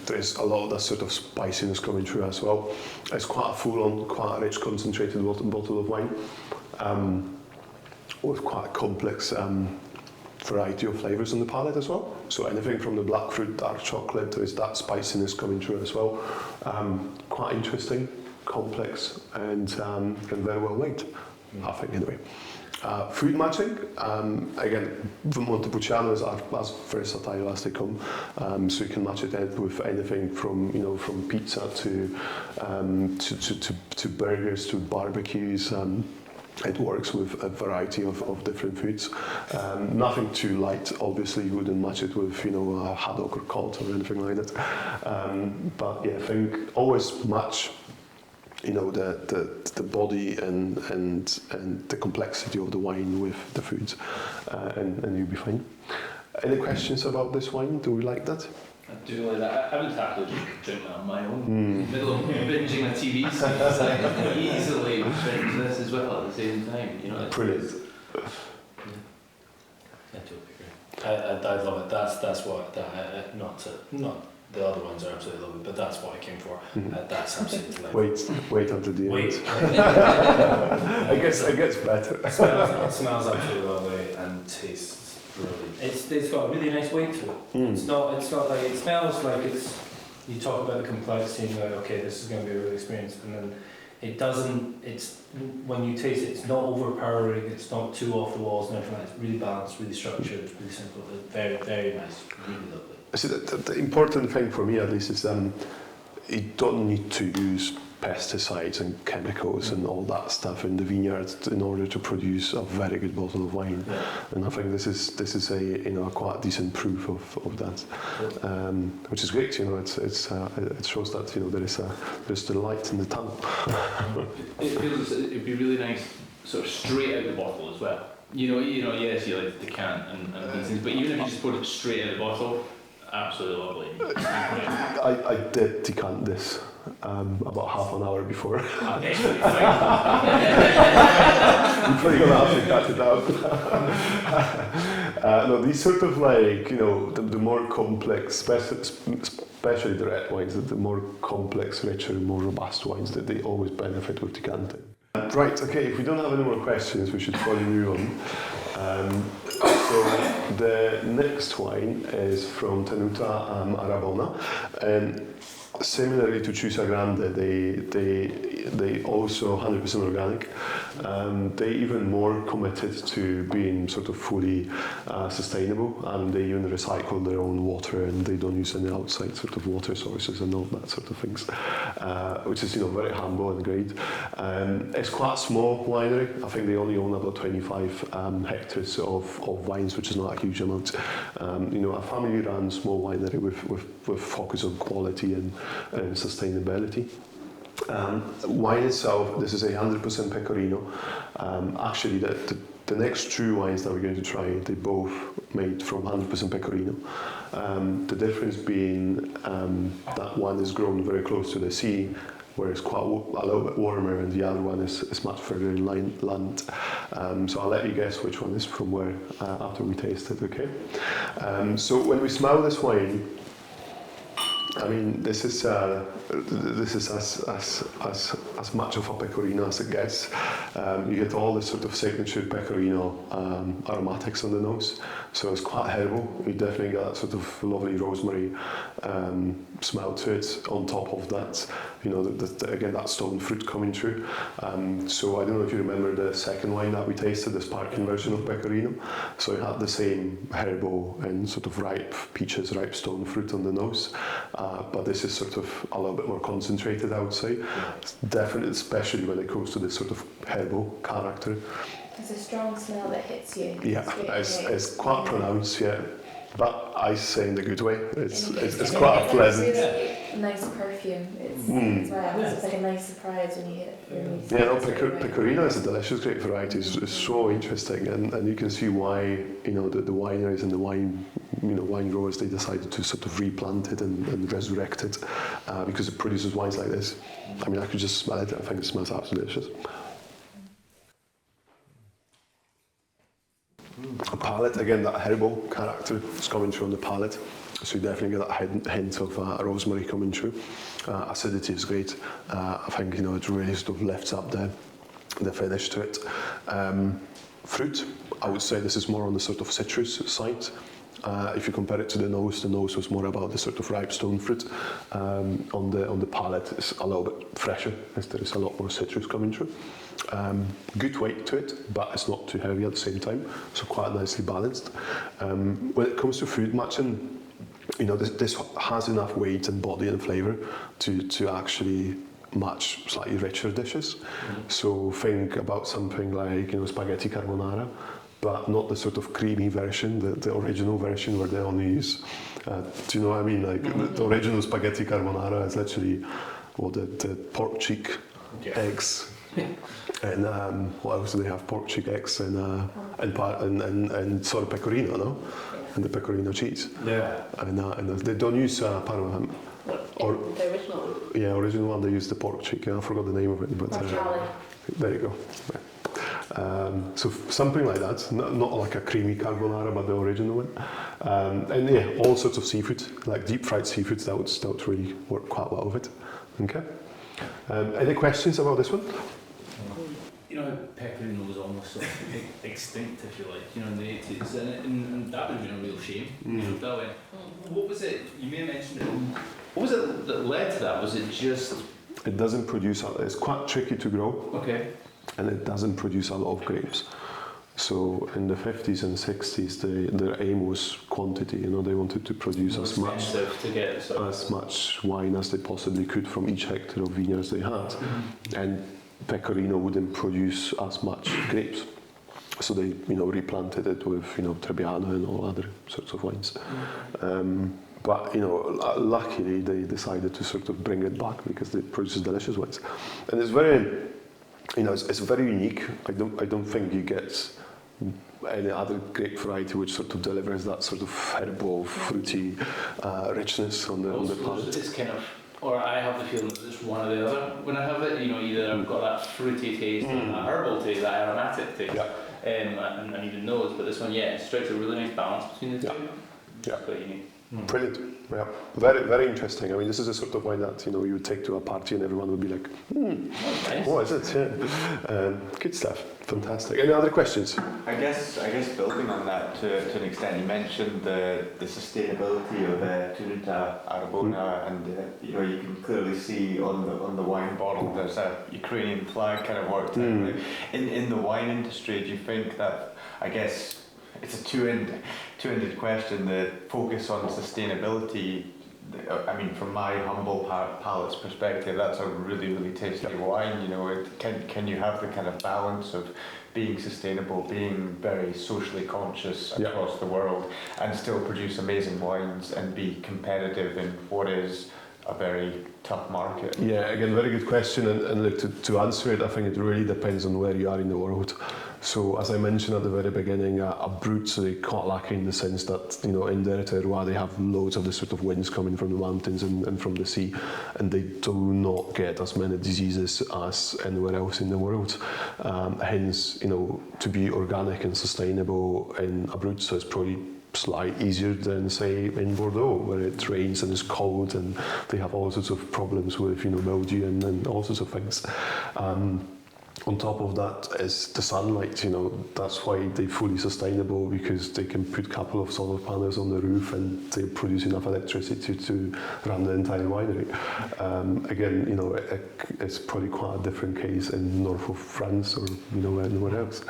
Speaker 1: There's a lot of that sort of spiciness coming through as well. It's quite a full-on, quite a rich, concentrated bottle of wine with quite a complex variety of flavours on the palate as well. So anything from the black fruit, dark chocolate, there is that spiciness coming through as well. Quite interesting, complex, and very well made, I think, anyway. Food matching, again, the Montepulciano is as versatile as they come, so you can match it with anything from pizza to burgers to barbecues. It works with a variety of different foods. Nothing too light, obviously. You wouldn't match it with a haddock or cod or anything like that. But yeah, I think always match the body and the complexity of the wine with the foods, and you'll be fine. Any questions about this wine? Do we like that?
Speaker 5: I do like that. I would happily drink that on my own. Middle of binging a TV series, I can easily binge this as well at the same time.
Speaker 1: Brilliant.
Speaker 2: I totally agree. I love it. That's what not the other ones are absolutely lovely, but that's what I came for. That's absolutely lovely.
Speaker 1: Wait until the end. It gets better.
Speaker 2: It smells absolutely lovely and tastes brilliant. It's got a really nice weight to it. It's not like, it smells like it's, you talk about the complexity and you're like, okay, this is going to be a real experience, and then it doesn't, it's, when you taste it, it's not overpowering, it's not too off the walls and everything. It's really balanced, really structured, it's really simple. It's very, very nice, really lovely.
Speaker 1: See, the important thing for me, at least, is you don't need to use pesticides and chemicals and all that stuff in the vineyard in order to produce a very good bottle of wine. Yeah. And I think this is a quite decent proof of that, which is great. It shows that there's still light in the tunnel.
Speaker 5: It'd be really nice, sort of straight out the bottle as well. Yes, you like the decant and these things, but even if you just put it straight out the bottle, absolutely lovely.
Speaker 1: I did decant this about half an hour before. You're probably going to have to cut it out. No, these sort of like, the more complex, especially the red wines, the more complex, richer, more robust wines, that they always benefit with decanting. Right, okay, if we don't have any more questions, we should probably move on. So the next wine is from Tenuta Aragona, and similarly to Chusa Grande, they also 100% organic. They even more committed to being sort of fully sustainable, and they even recycle their own water, and they don't use any outside sort of water sources and all that sort of things, which is very humble and great. It's quite a small winery. I think they only own about 25 hectares of vines, which is not a huge amount. A family-run small winery with focus on quality and sustainability. Wine itself, this is 100% Pecorino. Actually, the next two wines that we're going to try, they both made from 100% Pecorino. The difference being that one is grown very close to the sea, where it's quite a little bit warmer, and the other one is much further inland. So I'll let you guess which one is from where after we taste it, okay? So when we smell this wine, I mean, this is as much of a Pecorino as it gets. You get all the sort of signature Pecorino aromatics on the nose, so it's quite herbal. You definitely get that sort of lovely rosemary smell to it. On top of that, again, that stone fruit coming through. So I don't know if you remember the second wine that we tasted, the sparkling version of Pecorino. So it had the same herbal and sort of ripe peaches, ripe stone fruit on the nose. But this is sort of a little bit more concentrated, I would say. Definitely, especially when it comes to this sort of herbal character.
Speaker 3: There's a strong smell that hits you.
Speaker 1: Yeah, it's quite pronounced, yeah. But I say in the good way. It's quite pleasant.
Speaker 3: Really nice perfume. It's well. It's like a nice surprise when you hit it.
Speaker 1: Yeah, no, Pecorino is a delicious grape variety. It's so interesting, and you can see why the wineries and the wine growers, they decided to sort of replant it and resurrect it because it produces wines like this. I mean, I could just smell it. I think it smells absolutely delicious. A palate, again, that herbal character is coming through on the palate, so you definitely get that hint of rosemary coming through. Acidity is great. I think it really sort of lifts up the finish to it. Fruit, I would say this is more on the sort of citrus side. If you compare it to the nose was more about the sort of ripe stone fruit. On the palate, it's a little bit fresher, as there is a lot more citrus coming through. Good weight to it, but it's not too heavy at the same time, so quite nicely balanced. When it comes to fruit matching, this has enough weight and body and flavour to actually match slightly richer dishes. So think about something like spaghetti carbonara, but not the sort of creamy version, the original version where they only use, do you know what I mean? Like the original spaghetti carbonara is literally the pork cheek eggs. And what else do they have? Pork cheek eggs and sort of pecorino, no? And the pecorino cheese. Yeah. And they don't use parma. Or
Speaker 3: the original.
Speaker 1: Yeah, original one. They use the pork cheek. I forgot the name of it, but there you go. Yeah. So something like that, not like a creamy carbonara, but the original one. And yeah, all sorts of seafood, like deep fried seafood. That would really work quite well with it. Okay. Any questions about this one?
Speaker 5: Pecorino was almost sort of extinct, if you like, in the 80s, and that would have been a real shame, that way. What was it, you may have mentioned it, what was it that led to that? Was it just...
Speaker 1: It doesn't produce, it's quite tricky to grow. Okay. And it doesn't produce a lot of grapes. So in the 50s and 60s, their aim was quantity. They wanted to produce as much wine as they possibly could from each hectare of vineyards they had, and Pecorino wouldn't produce as much grapes. So they, replanted it with, Trebbiano and all other sorts of wines. But luckily they decided to sort of bring it back because it produces delicious wines, and it's very, it's very unique. I don't think you get any other grape variety which sort of delivers that sort of herbal, fruity richness on the palate.
Speaker 5: It's kind of, or I have the feeling that it's one or the other. When I have it, either I've got that fruity taste and that herbal taste, that aromatic taste, and even nose. But this one, it strikes a really nice balance between the two.
Speaker 1: Yeah.
Speaker 5: It's quite unique.
Speaker 1: Brilliant. Yeah, very, very interesting. I mean, this is a sort of wine that you would take to a party and everyone would be like,
Speaker 5: Nice.
Speaker 1: what is it? Yeah. Good stuff. Fantastic. Any other questions?
Speaker 6: I guess building on that to an extent, you mentioned the sustainability of Turita Arbona, and you can clearly see on the wine bottle there's a Ukrainian flag kind of worked in. In the wine industry, do you think that, I guess it's a two-ended question, the focus on sustainability? I mean, from my humble palate's perspective, that's a really, really tasty wine. Can you have the kind of balance of being sustainable, being very socially conscious across the world, and still produce amazing wines and be competitive in what is a very tough market?
Speaker 1: Yeah, again, very good question. And look, to answer it, I think it really depends on where you are in the world. So, as I mentioned at the very beginning, Abruzzo, they're quite lucky in the sense that, in their terroir, they have loads of the sort of winds coming from the mountains and from the sea, and they do not get as many diseases as anywhere else in the world. Hence, to be organic and sustainable in Abruzzo is probably slightly easier than, say, in Bordeaux, where it rains and it's cold and they have all sorts of problems with, mildew and all sorts of things. On top of that is the sunlight, that's why they're fully sustainable, because they can put a couple of solar panels on the roof and they produce enough electricity to run the entire winery. Again, it's probably quite a different case in north of France or, anywhere else.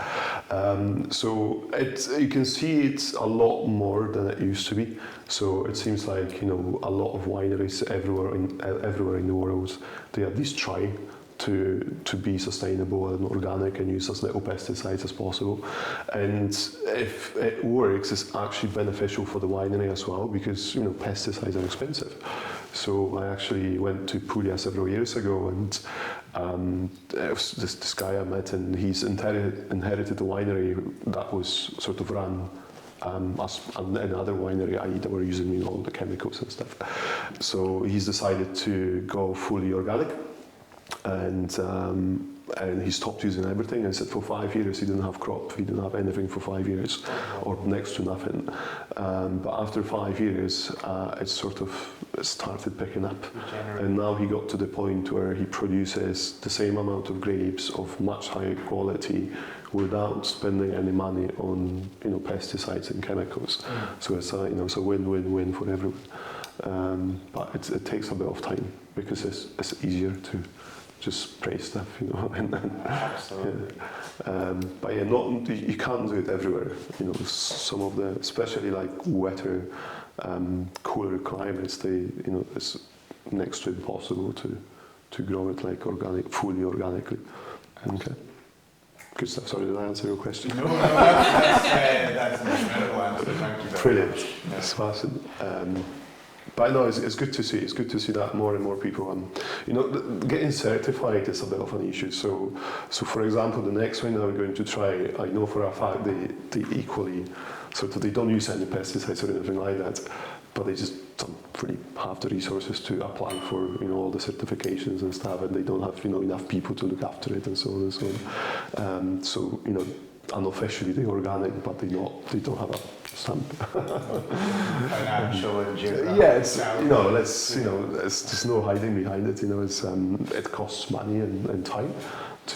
Speaker 1: So you can see it's a lot more than it used to be. So it seems like, a lot of wineries everywhere in the world, they at least try to be sustainable and organic and use as little pesticides as possible. And if it works, it's actually beneficial for the winery as well, because pesticides are expensive. So I actually went to Puglia several years ago, and it was this guy I met, and he's inherited a winery that was sort of run as another winery, i.e. they were using all the chemicals and stuff. So he's decided to go fully organic. And he stopped using everything, and said for 5 years he didn't have crop, he didn't have anything for 5 years, or next to nothing. But after 5 years, it sort of started picking up. And now he got to the point where he produces the same amount of grapes of much higher quality without spending any money on pesticides and chemicals. So it's a win-win-win for everyone. But it takes a bit of time, because it's easier to just spray stuff,
Speaker 6: Absolutely.
Speaker 1: But you can't do it everywhere. Some of the, especially like wetter, cooler climates, it's next to impossible to grow it like fully organically. Okay. Good stuff. Sorry, did I answer your question?
Speaker 6: No, that's an incredible answer. Thank you very
Speaker 1: Brilliant.
Speaker 6: much.
Speaker 1: It's fascinating. But no, it's good to see. It's good to see that more and more people. Getting certified is a bit of an issue. So for example, the next one I'm going to try, I know for a fact they equally, they don't use any pesticides or anything like that, but they just don't really have the resources to apply for all the certifications and stuff, and they don't have enough people to look after it and so on and so on. Unofficially they're organic, but they don't have a stamp.
Speaker 6: Financial and geographical.
Speaker 1: Yeah, there's no hiding behind it. It costs money and time.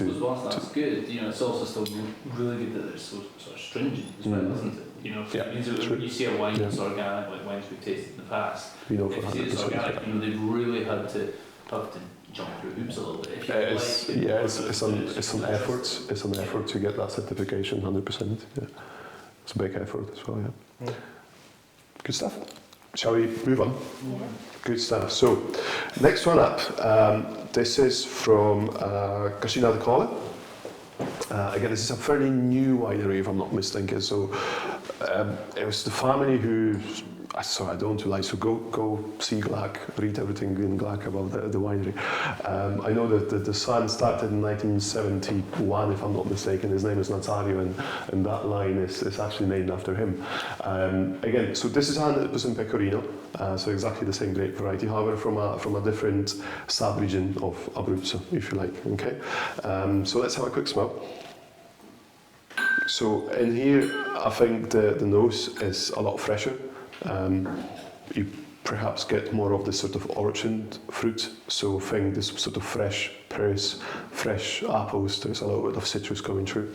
Speaker 5: Whilst that's good, it's also still really good that it's so sort of stringent as well, isn't it? It means that when you see a wine that's organic, like wines we've tasted in the past, if you see it's organic, they've really had to jump through hoops a little bit.
Speaker 1: It's an effort. It's an effort to get that certification, 100%. Yeah, it's a big effort as well. Yeah. Good stuff. Shall we move on?
Speaker 3: Yeah.
Speaker 1: Good stuff. So, next one up. This is from Cascina di Colle. Again, this is a fairly new winery, if I'm not mistaken. So, it was the family who. Sorry, I don't want to lie. So go see Glac, read everything in Glac about the winery. I know that the son started in 1971, if I'm not mistaken. His name is Nazario, and that line is actually named after him. Again, so this is 100% Pecorino, so exactly the same grape variety, however, from a different sub-region of Abruzzo, if you like. Okay, so let's have a quick smell. So in here, I think the nose is a lot fresher. you perhaps get more of this sort of orchard fruit. So think this sort of fresh pears, fresh apples. There's a little bit of citrus coming through.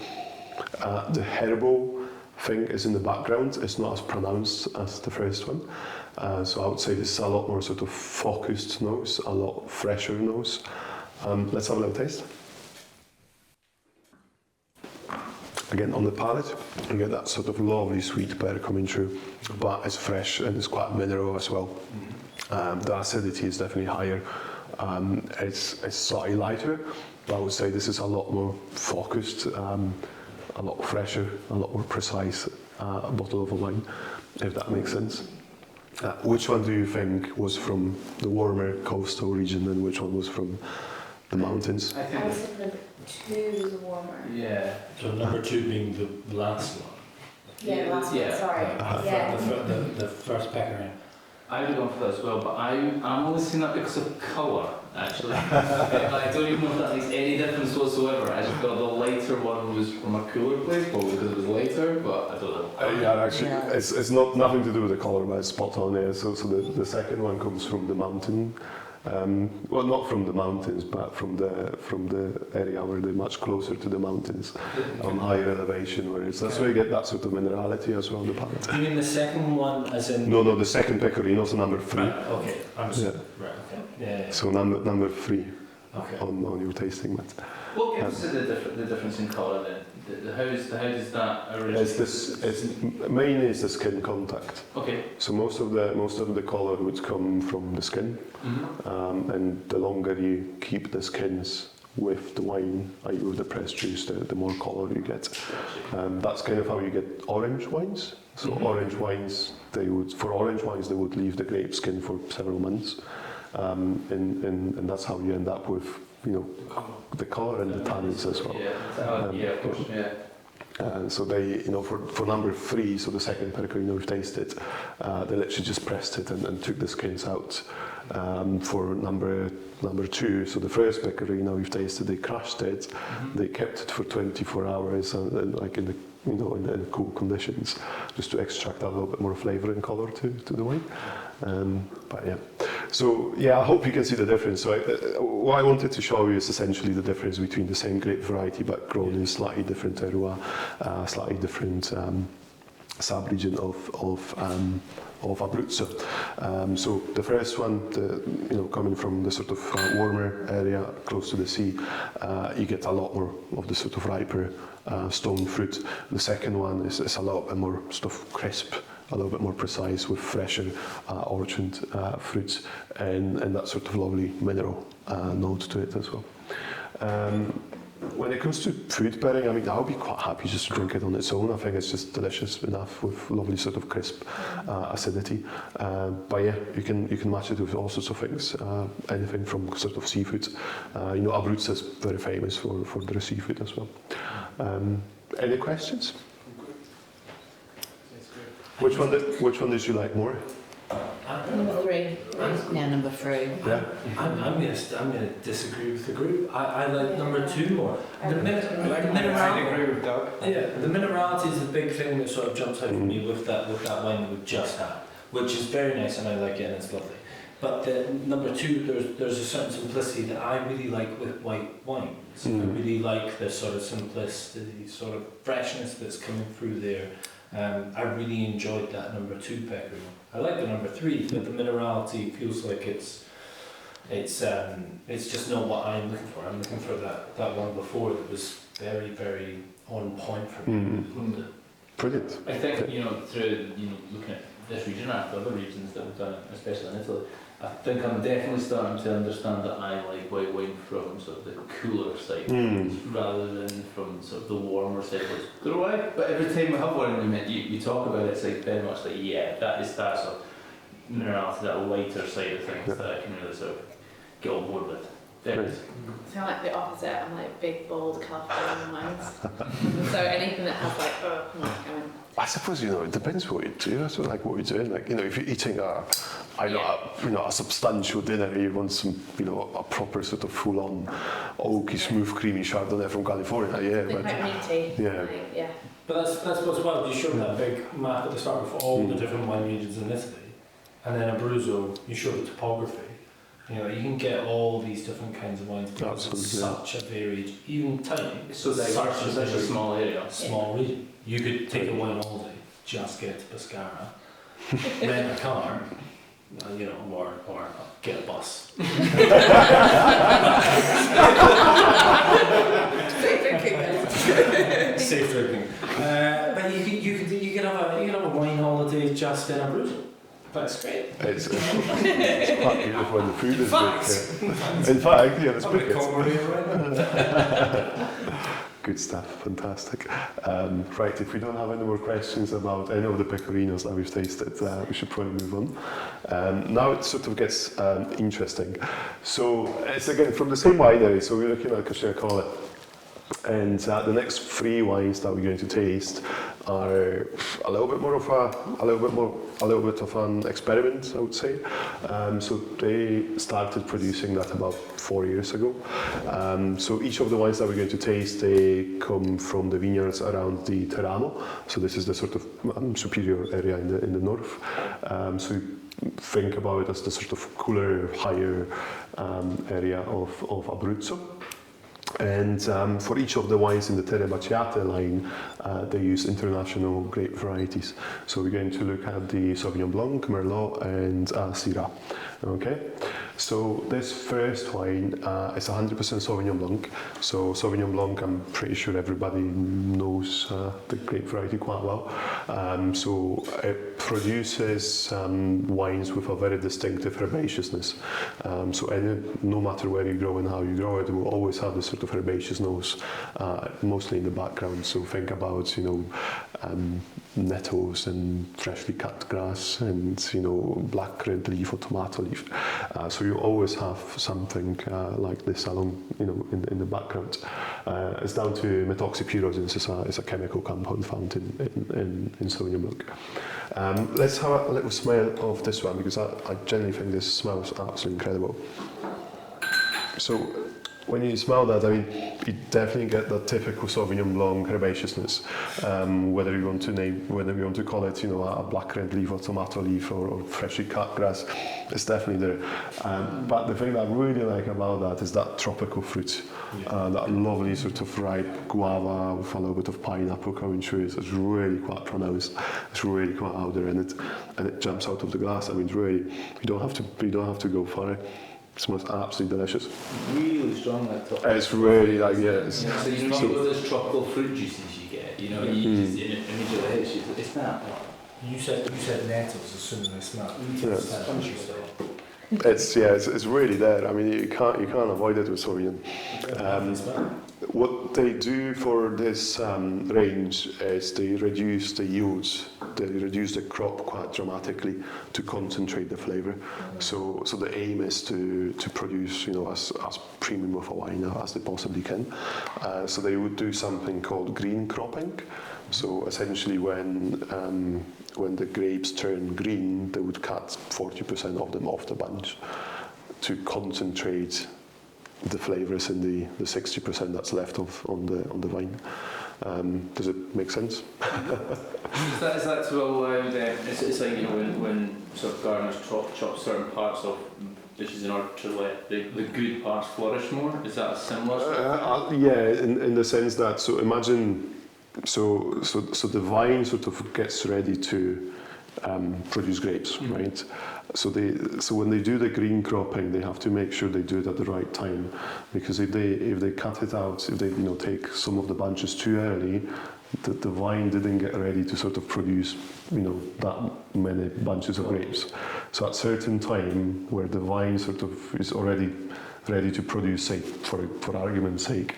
Speaker 1: The herbal thing is in the background. It's not as pronounced as the first one. So I would say this is a lot more sort of focused nose, a lot fresher nose. Let's have a little taste. Again, on the palate, you get that sort of lovely sweet pear coming through, but it's fresh and it's quite mineral as well. The acidity is definitely higher. It's slightly lighter, but I would say this is a lot more focused, a lot fresher, a lot more precise bottle of a wine, if that makes sense. Which one do you think was from the warmer coastal region and which one was from the mountains?
Speaker 5: I think
Speaker 3: I would say number 2 was warmer.
Speaker 5: yeah.
Speaker 2: So number 2 being the last one.
Speaker 3: Yeah, last one,
Speaker 5: Yeah.
Speaker 3: sorry. Yeah.
Speaker 2: The first Pecorino.
Speaker 5: I would go for that as well, but I'm only seeing that because of colour, actually. I don't even know if that makes any difference whatsoever. I just thought the lighter one was from a cooler place, probably because it was later, but I don't know.
Speaker 1: Yeah, actually,
Speaker 7: Yeah.
Speaker 1: it's not nothing to do with the colour, but it's spot on there. So the second one comes from the mountain. Well, not from the mountains, but from the area where they're much closer to the mountains, on higher elevation, where that's where you get that sort of minerality as well on the palate.
Speaker 2: You mean the second one as in...
Speaker 1: No, the second Pecorino's number 3.
Speaker 2: Right, okay. I'm
Speaker 1: Yeah.
Speaker 2: Right, okay. Yeah.
Speaker 1: So number 3
Speaker 2: Okay.
Speaker 1: on your tasting mat.
Speaker 5: What gives the difference in colour then? How does that originate?
Speaker 1: It's mainly the skin contact.
Speaker 5: Okay.
Speaker 1: So most of the colour would come from the skin, and the longer you keep the skins with the wine, like with the pressed juice, the more colour you get. That's kind of how you get orange wines. So orange wines, they would leave the grape skin for several months, and that's how you end up with, the colour and the tannins as well.
Speaker 5: Yeah, of course, yeah.
Speaker 1: So they, for number 3, so the second Pecorino we've tasted, they literally just pressed it and took the skins out. For number 2, so the first Pecorino we've tasted, they crushed it, they kept it for 24 hours, and like in the in cool conditions, just to extract a little bit more flavour and colour to the wine. But yeah, so yeah, I hope you can see the difference. So what I wanted to show you is essentially the difference between the same grape variety but grown in slightly different terroir, slightly different sub-region of Abruzzo. So the first one, coming from the sort of warmer area close to the sea, you get a lot more of the sort of riper stone fruit. The second one is a little bit more sort of crisp, a little bit more precise with fresher orchard fruits and that sort of lovely mineral note to it as well. When it comes to food pairing, I mean, I'll be quite happy just to drink it on its own. I think it's just delicious enough with lovely sort of crisp acidity. But yeah, you can match it with all sorts of things, anything from sort of seafood. Abruzzo is very famous for their seafood as well. Any questions? Which one did you like more?
Speaker 3: Number 3.
Speaker 7: Yeah, number 3.
Speaker 1: Yeah.
Speaker 2: I'm gonna disagree with the group. I like number 2 more. The minerality.
Speaker 6: agree with Doug.
Speaker 2: Yeah, the minerality is the big thing that sort of jumps out for me with that wine that we've just had, which is very nice and I like it and it's lovely. But the number 2, there's a certain simplicity that I really like with white wines. I really like the sort of simplicity, sort of freshness that's coming through there. I really enjoyed that number 2 Pecorino. I like the number 3, but the minerality feels like it's just not what I'm looking for. I'm looking for that one before that was very, very on point for me.
Speaker 1: Brilliant.
Speaker 5: I think, through looking at this region after other regions that we've done, especially in Italy, I think I'm definitely starting to understand that I like white wine from sort of the cooler side rather than from sort of the warmer side. I don't know why, but every time we have one and you talk about it, it's like very much like, yeah, that is that sort of minerality, that lighter side of things that I can really sort of get on board with. Very nice.
Speaker 3: So I'm like the opposite. I'm like big, bold, Californian wines. So anything that has like, I'm not going.
Speaker 1: I suppose it depends what you do. That's what you're doing. Like if you're eating a substantial dinner, you want some a proper sort of full-on oaky, smooth, creamy Chardonnay from California. Yeah,
Speaker 3: They're quite meaty.
Speaker 1: Yeah.
Speaker 3: Yeah.
Speaker 2: But that's what's wild. You showed that big map at the start of all the different wine regions in Italy. and then Abruzzo, you show the topography. You know, you can get all these different kinds of wines because it's such a varied, even tiny.
Speaker 5: It's so diverse, it's such a small area.
Speaker 2: Small region. You could take a wine holiday, just get to Pescara, rent a car, you know, or get a bus. Safe drinking. But you could have a wine holiday just in Abruzzo. That's great.
Speaker 1: It's quite beautiful and the food is good. In fact, yeah, it's pretty good. Good stuff, fantastic. Right, if we don't have any more questions about any of the Pecorinos that we've tasted, we should probably move on. Now it sort of gets interesting. So it's again from the same winery, so we're looking at Pescara. And the next 3 wines that we're going to taste are a little bit of an experiment, I would say. So they started producing that about 4 years ago. So each of the wines that we're going to taste, they come from the vineyards around the Terroir. So this is the sort of superior area in the north. So think about it as the sort of cooler, higher area of Abruzzo. And for each of the wines in the Trebbiano line, they use international grape varieties. So we're going to look at the Sauvignon Blanc, Merlot, and Syrah. Okay, so this first wine is 100% Sauvignon Blanc. So Sauvignon Blanc, I'm pretty sure everybody knows the grape variety quite well. So it produces wines with a very distinctive herbaceousness. So no matter where you grow and how you grow it, will always have this sort of herbaceous nose, mostly in the background. So think about, you know, nettles and freshly cut grass and, you know, black red leaf or tomato leaf. So you always have something like this along, you know, in the background. It's down to methoxypyrosin. It's a chemical compound found in Sauvignon Blanc. Let's have a little smell of this one because I generally think this smells absolutely incredible. So when you smell that, I mean, you definitely get the typical Sauvignon Blanc herbaceousness. Whether you want to call it, you know, a black red leaf or tomato leaf or freshly cut grass, it's definitely there. But the thing that I really like about that is that tropical fruit, that lovely sort of ripe guava with a little bit of pineapple coming through. It's really quite pronounced. It's really quite out there, and it jumps out of the glass. I mean, really, you don't have to go far. It smells absolutely delicious.
Speaker 5: Really strong, that top.
Speaker 1: It's really like, yeah.
Speaker 5: So you know, those tropical fruit juices you get, you know, you just immediately it's that.
Speaker 2: You said nettles as soon as I smell it.
Speaker 1: It's really there. I mean, you can't avoid it with Sauvignon. What they do for this range is they reduce the yields. They reduce the crop quite dramatically to concentrate the flavour. So the aim is to produce, you know, as premium of a wine as they possibly can. So they would do something called green cropping. So essentially, when the grapes turn green, they would cut 40% of them off the bunch to concentrate the flavours in the 60% that's left on the vine. Does it make sense?
Speaker 5: Is that to allow them? It's like, you know, when sort of gardeners chop certain parts of dishes in order to let the good parts flourish more. Is that a similar?
Speaker 1: Yeah, in the sense that, so imagine. So the vine sort of gets ready to produce grapes, right? So when they do the green cropping, they have to make sure they do it at the right time, because if they cut it out, if they, you know, take some of the bunches too early, the vine didn't get ready to sort of produce, you know, that many bunches of grapes. So at a certain time where the vine sort of is already ready to produce, say, for argument's sake,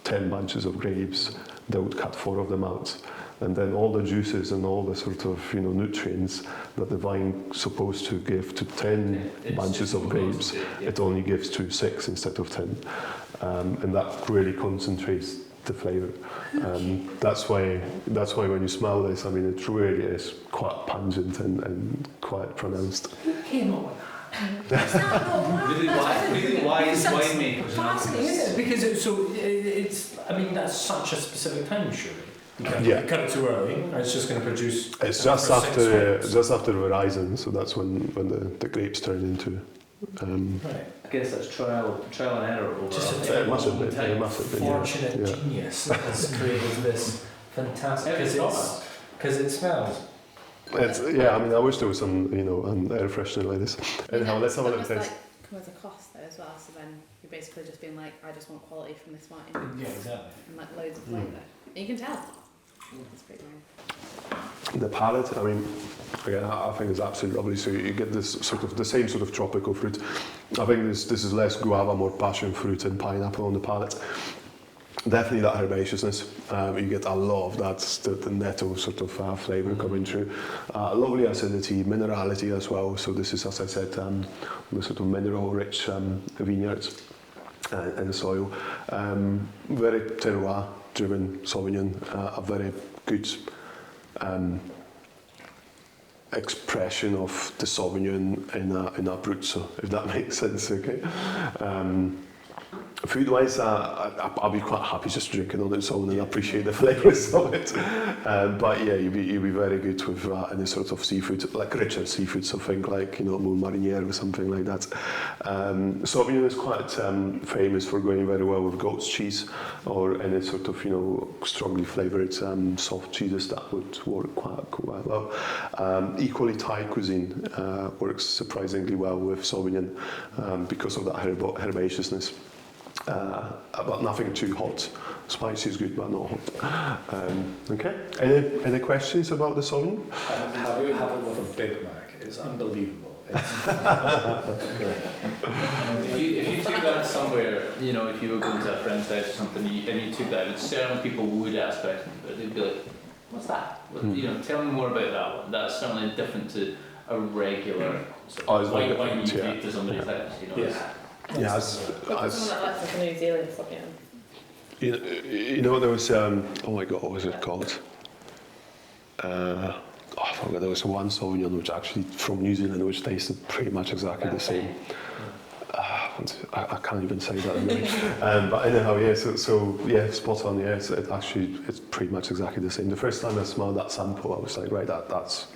Speaker 1: 10 bunches of grapes, they would cut 4 of them out. And then all the juices and all the sort of, you know, nutrients that the vine is supposed to give to 10 bunches of grapes, it only gives to 6 instead of 10. And that really concentrates the flavour. That's why when you smell this, I mean, it really is quite pungent and quite pronounced.
Speaker 2: Who came up with that?
Speaker 5: Really wise winemakers.
Speaker 2: Fascinating, isn't it? Because it's, I mean, that's such a specific time, surely. You can't
Speaker 1: Yeah.
Speaker 2: cut it too early, or it's just going to produce.
Speaker 1: It's
Speaker 2: for
Speaker 1: just
Speaker 2: 6
Speaker 1: after
Speaker 2: weeks.
Speaker 1: horizon, so that's when the grapes turn into.
Speaker 2: Right.
Speaker 5: I guess that's trial and error over
Speaker 2: Just a
Speaker 5: a
Speaker 1: It must have
Speaker 5: long
Speaker 1: been.
Speaker 5: time.
Speaker 1: It must have been. Yeah.
Speaker 2: Fortunate
Speaker 1: Yeah.
Speaker 2: genius has created this fantastic because it smells.
Speaker 1: I mean, I wish there was some, air freshener like this. Anyhow, let's have a
Speaker 3: That
Speaker 1: look
Speaker 3: must
Speaker 1: at this.
Speaker 3: like come as a cost though as well. So then you're basically just being like, I just want quality from this wine
Speaker 2: Yeah, exactly.
Speaker 3: and like loads of flavour. And you can tell. It's pretty weird.
Speaker 1: The palate, I mean, again, I think it's absolutely lovely. So you get this sort of the same sort of tropical fruit. I think this is less guava, more passion fruit and pineapple on the palate. Definitely that herbaceousness. You get a lot of that, the nettle sort of flavour coming through. Lovely acidity, minerality as well. So this is, as I said, the sort of mineral-rich vineyards and the soil. Very terroir-driven Sauvignon. A very good expression of the Sauvignon in Abruzzo, if that makes sense. Okay. Food-wise, I'll be quite happy just drinking on its own and appreciate the flavours of it. But yeah, you'd be very good with any sort of seafood, like richer seafood, so think like more mariniere or something like that. Sauvignon is quite famous for going very well with goat's cheese or any sort of strongly flavoured soft cheeses that would work quite well. Equally, Thai cuisine works surprisingly well with Sauvignon because of that herbaceousness. But nothing too hot. Spicy is good, but not hot. Okay. Any questions about the Sauvignon?
Speaker 2: Have a look at Big Mac. It's unbelievable.
Speaker 5: If you took that somewhere, if you were going to a friend's house or something, and you took that, certain people would ask questions, but they'd be like, "What's that?" Tell me more about that one. That's certainly different to a regular wine you take to somebody's house.
Speaker 1: Yeah,
Speaker 3: Someone that likes like a New Zealand Sauvignon.
Speaker 1: there was oh my god, what was it called? I forgot. There was one Sauvignon which actually from New Zealand which tasted pretty much exactly the same. I can't even say that anyway. But anyhow, yeah. So yeah, spot on. Yeah, it's pretty much exactly the same. The first time I smelled that sample, I was like, right, that's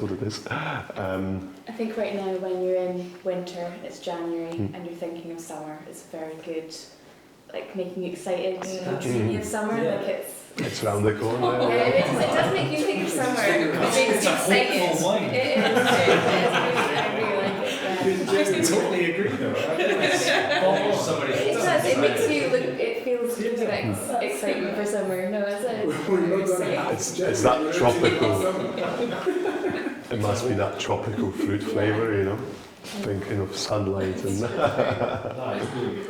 Speaker 1: what it is.
Speaker 3: I think right now when you're in winter, it's January, and you're thinking of summer, it's very good, like making you excited. Thinking of summer, like
Speaker 1: it's round the corner.
Speaker 3: it does make you think of summer. It makes you excited. It is. I really like it. Yeah.
Speaker 2: I totally agree though.
Speaker 3: It does. It makes you look. It feels like excitement for summer. No,
Speaker 1: It's that tropical. It must be that tropical fruit flavour, thinking of sunlight and.
Speaker 2: No,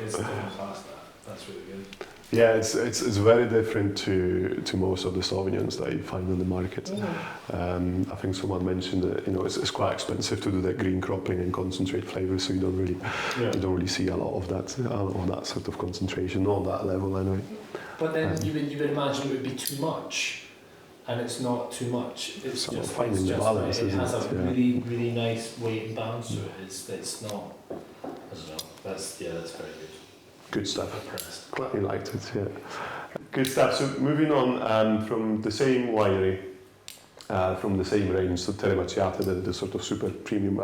Speaker 2: it's past that. That's really good.
Speaker 1: Yeah, it's very different to most of the Sauvignons that you find on the market. I think someone mentioned that it's quite expensive to do that green cropping and concentrate flavour, so you don't really see a lot of that sort of concentration, not on that level anyway.
Speaker 2: But then you would imagine it would be too much, and it's not too much. It's
Speaker 1: So
Speaker 2: just
Speaker 1: finding the balance,
Speaker 2: It
Speaker 1: isn't
Speaker 2: has
Speaker 1: it?
Speaker 2: a
Speaker 1: Yeah.
Speaker 2: really really nice weight and balance to it. It's not. I don't know. That's very good.
Speaker 1: Good stuff.
Speaker 2: Impressed.
Speaker 1: Glad you liked it, yeah. Good stuff. So moving on from the same winery, from the same range, so Trebbiano, the sort of super premium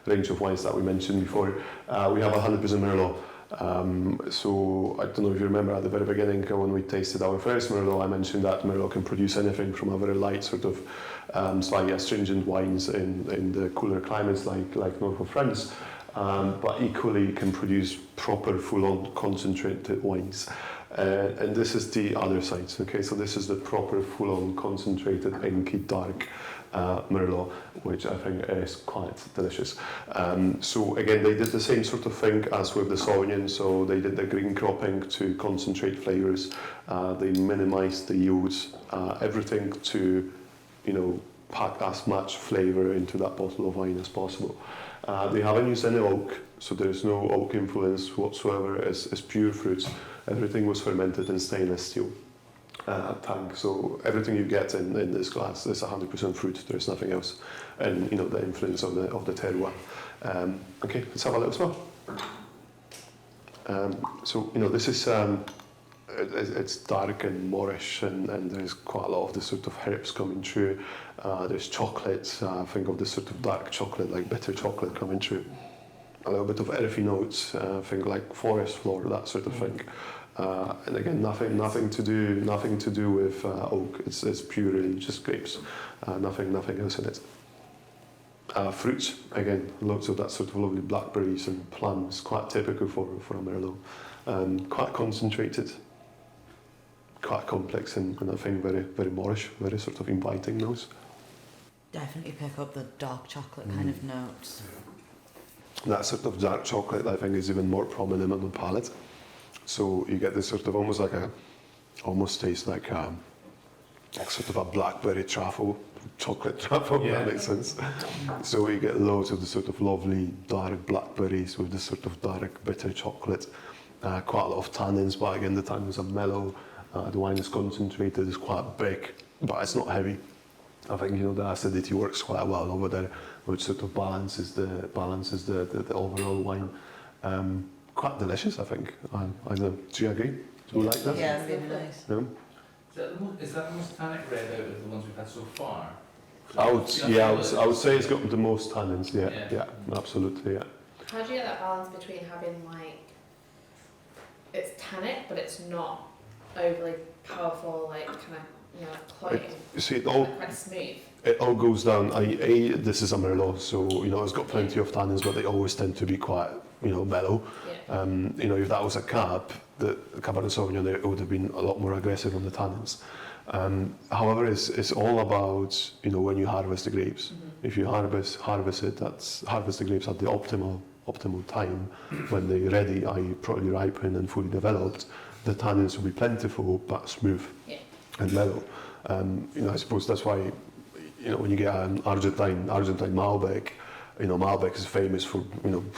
Speaker 1: range of wines that we mentioned before, we have 100% Merlot. So I don't know if you remember at the very beginning when we tasted our first Merlot, I mentioned that Merlot can produce anything from a very light sort of slightly astringent wines in the cooler climates like north of France. But equally can produce proper full-on concentrated wines. And this is the other side, okay? So this is the proper full-on concentrated inky dark Merlot, which I think is quite delicious. So again, they did the same sort of thing as with the Sauvignon, so they did the green cropping to concentrate flavours, they minimized the yields, everything to, pack as much flavour into that bottle of wine as possible. They haven't used any oak, so there's no oak influence whatsoever. It's pure fruits. Everything was fermented in stainless steel tank. So everything you get in this glass is 100% fruit. There's nothing else, and the influence of the terroir. Okay, let's have a little smell. So this is it's dark and moreish, and there's quite a lot of the sort of herbs coming through. There's chocolate, think of this sort of dark chocolate, like bitter chocolate coming through. A little bit of earthy notes, think like forest floor, that sort of thing. And again, nothing to do with oak. It's purely just grapes, nothing else in it. Fruits, again, lots of that sort of lovely blackberries and plums, quite typical for a Merlot. Quite concentrated, quite complex, and I think very moreish, very sort of inviting nose.
Speaker 7: Definitely pick up the dark chocolate kind of notes.
Speaker 1: That sort of dark chocolate, I think, is even more prominent on the palate. So you get this sort of almost tastes like sort of a blackberry truffle, chocolate truffle, if that makes sense. So you get loads of the sort of lovely dark blackberries with this sort of dark bitter chocolate. Quite a lot of tannins, but again, the tannins are mellow. The wine is concentrated, it's quite big, but it's not heavy. I think the acidity works quite well over there, which sort of balances the overall wine. Quite delicious, I think. I don't know. Do you agree? Do you like that?
Speaker 7: Yeah, really nice.
Speaker 1: Yeah.
Speaker 5: Is that the most tannic red out of the ones we've had so far?
Speaker 1: I would say it's got the most tannins. Yeah, absolutely. Yeah.
Speaker 3: How do you get that balance between having like it's tannic but it's not overly powerful, like kind of cloying?
Speaker 1: You see, it all
Speaker 3: quite smooth.
Speaker 1: It all goes down. This is a Merlot, so it's got plenty of tannins, but they always tend to be quite mellow.
Speaker 3: Yeah.
Speaker 1: If that was a Cab, the Cabernet Sauvignon, it would have been a lot more aggressive on the tannins. However, it's all about when you harvest the grapes.
Speaker 3: Mm-hmm.
Speaker 1: If you harvest the grapes at the optimal time when they're ready, i.e. probably ripened and fully developed, the tannins will be plentiful but smooth and mellow. I suppose that's why when you get an Argentine Malbec, Malbec is famous for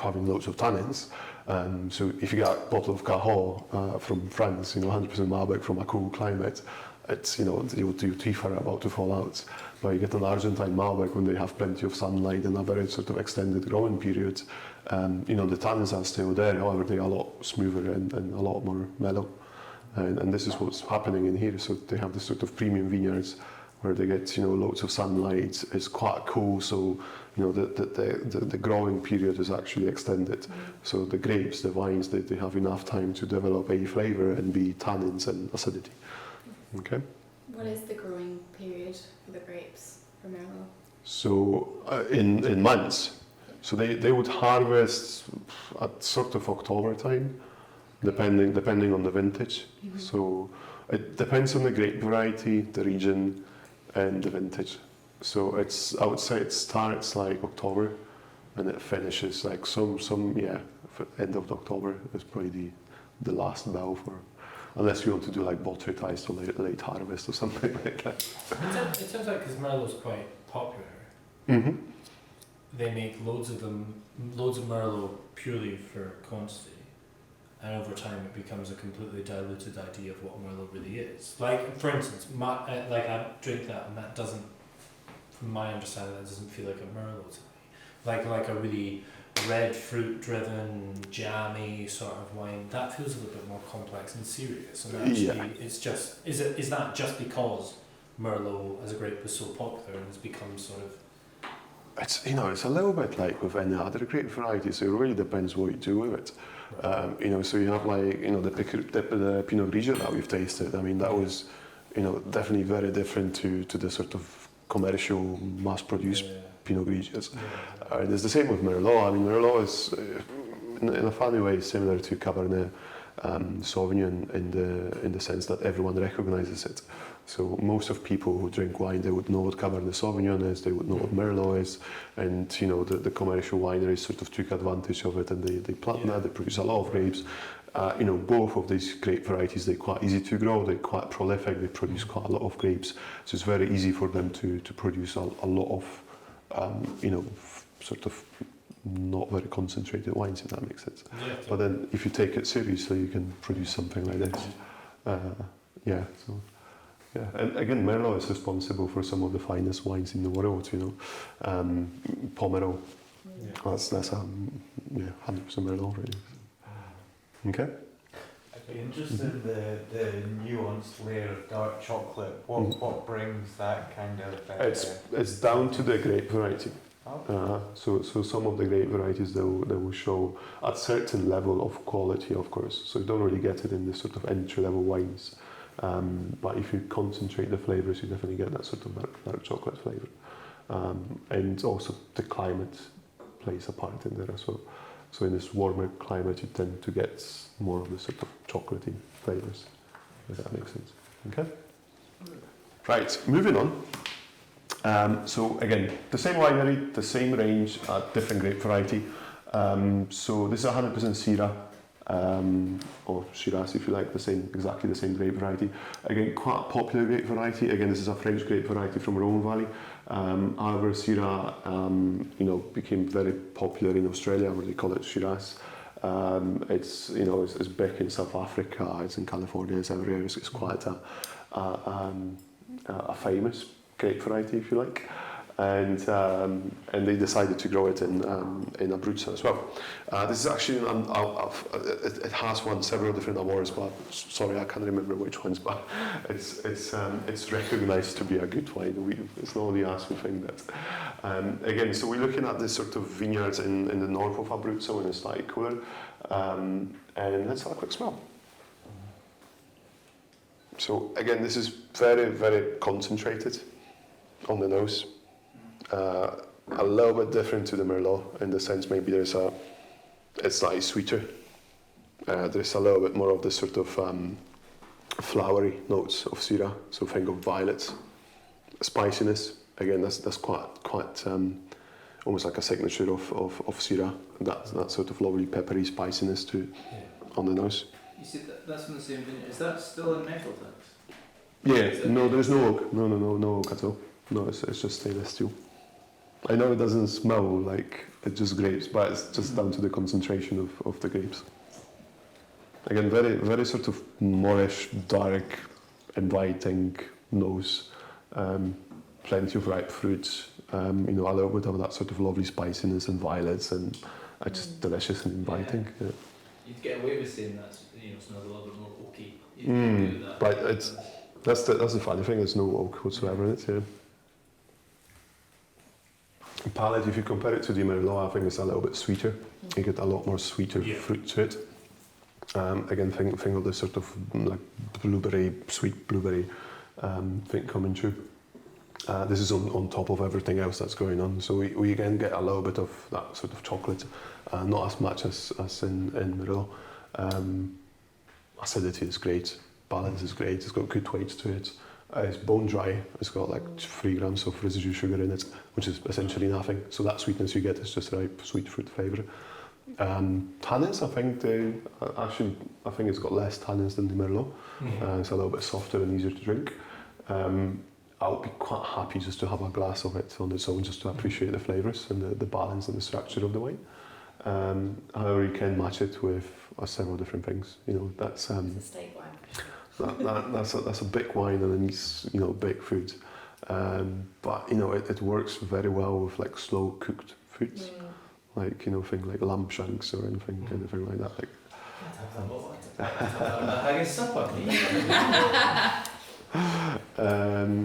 Speaker 1: having loads of tannins. So if you get a bottle of Cahors from France, 100% Malbec from a cool climate, it's your teeth are about to fall out. But you get an Argentine Malbec when they have plenty of sunlight and a very sort of extended growing period. The tannins are still there, however they are a lot smoother and a lot more mellow. And this is what's happening in here. So they have this sort of premium vineyards where they get loads of sunlight. It's quite cool, so the growing period is actually extended.
Speaker 3: Mm-hmm.
Speaker 1: So the grapes, the vines, they have enough time to develop A flavour and B tannins and acidity. Okay.
Speaker 3: What is the growing period for the grapes for Merlot?
Speaker 1: So in months. So they would harvest at sort of October time, depending on the vintage.
Speaker 3: Mm-hmm.
Speaker 1: So it depends on the grape variety, the region, and the vintage. So I would say it starts like October, and it finishes like end of October is probably the last bell for, unless you want to do like botrytized or late harvest or something like that.
Speaker 2: It sounds like because Merlot's quite popular,
Speaker 1: Mm-hmm.
Speaker 2: they make loads of Merlot purely for quantity, and over time it becomes a completely diluted idea of what Merlot really is. Like, for instance, I drink that, and that doesn't, from my understanding, that doesn't feel like a Merlot to me. Like a really red fruit-driven, jammy sort of wine, that feels a little bit more complex and serious. And actually, it's just is that just because Merlot as a grape was so popular and has become sort of.
Speaker 1: It's a little bit like with any other grape variety. So it really depends what you do with it. So you have like the Pinot Grigio that we've tasted. I mean, that was definitely very different to the sort of commercial mass-produced Pinot Grigios. It's the same with Merlot. I mean, Merlot is in a funny way similar to Cabernet Sauvignon in the sense that everyone recognizes it. So most of people who drink wine, they would know what Cabernet Sauvignon is, they would know what Merlot is, and the commercial wineries sort of took advantage of it, and they plant that, they produce a lot of grapes. Both of these grape varieties, they're quite easy to grow, they're quite prolific, they produce quite a lot of grapes, so it's very easy for them to produce a lot of, sort of not very concentrated wines, if that makes sense.
Speaker 2: Yeah,
Speaker 1: but then if you take it seriously, you can produce something like this. And again, Merlot is responsible for some of the finest wines in the world, Pomerol. That's 100% Merlot, really. Okay.
Speaker 6: Interested in the nuanced layer of dark chocolate. What brings that kind of?
Speaker 1: It's down to the grape variety.
Speaker 6: Oh.
Speaker 1: So some of the grape varieties they will show a certain level of quality, of course. So you don't really get it in the sort of entry level wines. But if you concentrate the flavours, you definitely get that sort of dark chocolate flavour. And also the climate plays a part in there as well. So in this warmer climate, you tend to get more of the sort of chocolatey flavours, if that makes sense. Okay? Right, moving on. So again, the same winery, the same range, different grape variety. So this is 100% Syrah, or Shiraz if you like, exactly the same grape variety. Again, quite a popular grape variety. Again, this is a French grape variety from Rhone Valley. However, Syrah, became very popular in Australia, where they call it Shiraz. It's big in South Africa, it's in California, it's everywhere. It's quite a famous grape variety, if you like. And they decided to grow it in Abruzzo as well. This is actually, it has won several different awards, but sorry, I can't remember which ones. But it's recognised to be a good wine. It's not only us who think that. Again, so we're looking at this sort of vineyards in the north of Abruzzo, and it's slightly cooler. And let's have a quick smell. So again, this is very, very concentrated on the nose. A little bit different to the Merlot in the sense maybe it's slightly sweeter. There's a little bit more of the sort of flowery notes of Syrah, so think of violets. Spiciness, again, that's quite almost like a signature of Syrah. That sort of lovely peppery spiciness on the nose.
Speaker 5: You said that's from the same vineyard. Is that still in metal tanks?
Speaker 1: Yeah, no, there's no oak. No oak at all. No, it's just stainless steel. I know it doesn't smell like it's just grapes, but it's just down to the concentration of the grapes. Again, very, very sort of moreish, dark, inviting nose. Plenty of ripe fruits. A little bit of that sort of lovely spiciness and violets, and just delicious and inviting. Yeah.
Speaker 5: You'd get away with saying that smells a little bit more oaky. You'd do that.
Speaker 1: But that's the funny thing. There's no oak whatsoever in it. Yeah. Palate, if you compare it to the Merlot, I think it's a little bit sweeter. You get a lot more sweeter fruit to it. Again, think of the sort of like sweet blueberry thing coming through. This is on top of everything else that's going on. So we again get a little bit of that sort of chocolate, not as much as in Merlot. Acidity is great, balance is great, it's got good weight to it. It's bone dry, it's got like 3 grams of residual sugar in it, which is essentially nothing. So that sweetness you get is just ripe, sweet fruit flavour. Tannins, I think it's got less tannins than the Merlot. It's a little bit softer and easier to drink. I'll be quite happy just to have a glass of it on its own, just to appreciate the flavours and the balance and the structure of the wine. However, you can match it with several different things. That's
Speaker 3: It's a steak wine.
Speaker 1: that's a big wine and it needs big food. But it works very well with like slow cooked foods, like things like lamb shanks or anything like that. Like.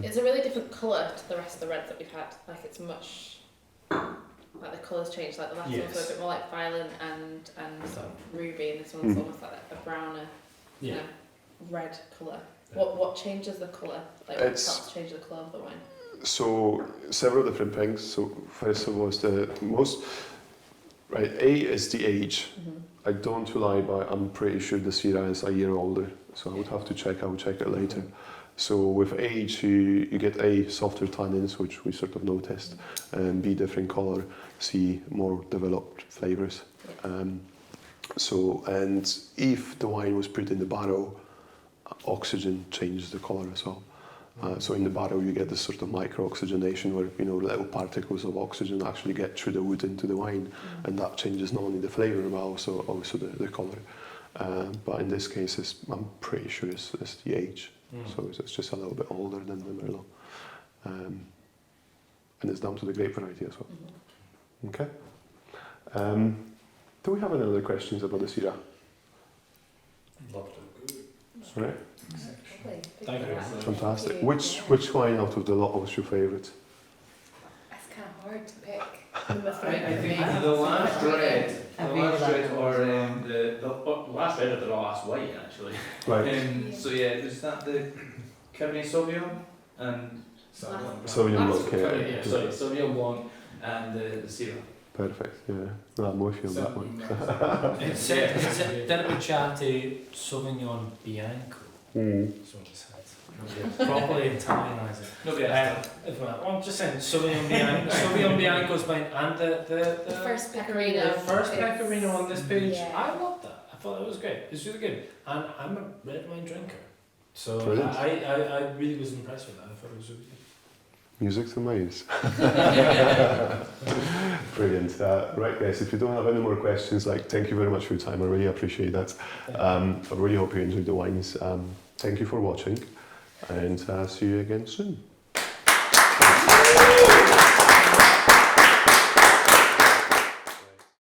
Speaker 3: It's a really different colour to the rest of the reds that we've had. Like it's much, like the colours change. Like the last one's a bit more like violet and sort of ruby, and this one's almost like a browner, red colour. What changes the colour? Like what helps change the colour of the wine?
Speaker 1: So several different things. So first of all, is the most right. A is the age. I don't lie, but I'm pretty sure the Syrah is a year older. So I would have to check. I will check it later. So with age, you get A, softer tannins, which we sort of noticed, and B, different colour, C, more developed flavours. And if the wine was put in the barrel, oxygen changes the colour as well. So in the barrel, you get this sort of micro-oxygenation where little particles of oxygen actually get through the wood into the wine, and that changes not only the flavour but also the colour. But in this case, I'm pretty sure it's the age. So it's just a little bit older than the Merlot. And it's down to the grape variety as well. Okay. Do we have any other questions about the Syrah?
Speaker 2: Love to.
Speaker 1: Right.
Speaker 3: Lovely.
Speaker 2: Thank you.
Speaker 1: Fantastic.
Speaker 3: Thank you.
Speaker 1: Which wine out of the lot was your favourite?
Speaker 3: It's kind of hard to pick. Number
Speaker 5: I
Speaker 3: three for
Speaker 5: think
Speaker 3: me.
Speaker 5: the last red,
Speaker 7: I
Speaker 5: the
Speaker 7: really
Speaker 5: last
Speaker 7: like
Speaker 5: red,
Speaker 7: that
Speaker 5: or
Speaker 7: one.
Speaker 5: the last red or the last white actually.
Speaker 1: Right.
Speaker 5: So yeah, was that the Cabernet Sauvignon and
Speaker 1: Sauvignon
Speaker 3: Last
Speaker 1: Blanc,
Speaker 5: Cabernet,
Speaker 1: yeah.
Speaker 5: yeah, sorry, Sauvignon Blanc and the Syrah.
Speaker 1: Perfect, yeah. No, I'm with you on that one.
Speaker 2: It's Terroir Sauvignon Bianco. That's what it says. Properly Italianise it.
Speaker 5: Nobody else.
Speaker 2: I'm just saying, Sauvignon Bianco. Sauvignon Bianco's mine, and
Speaker 3: The first Pecorino.
Speaker 2: The first
Speaker 3: It's-
Speaker 2: Pecorino on this page.
Speaker 3: yeah.
Speaker 2: I loved that. I thought it was great. It's really good, and I'm a red wine drinker, so
Speaker 1: Brilliant.
Speaker 2: I really was impressed with that. I thought it was really good.
Speaker 1: Music to my ears. Brilliant. Right, guys, if you don't have any more questions, thank you very much for your time. I really appreciate that. I really hope you enjoyed the wines. Thank you for watching, and see you again soon.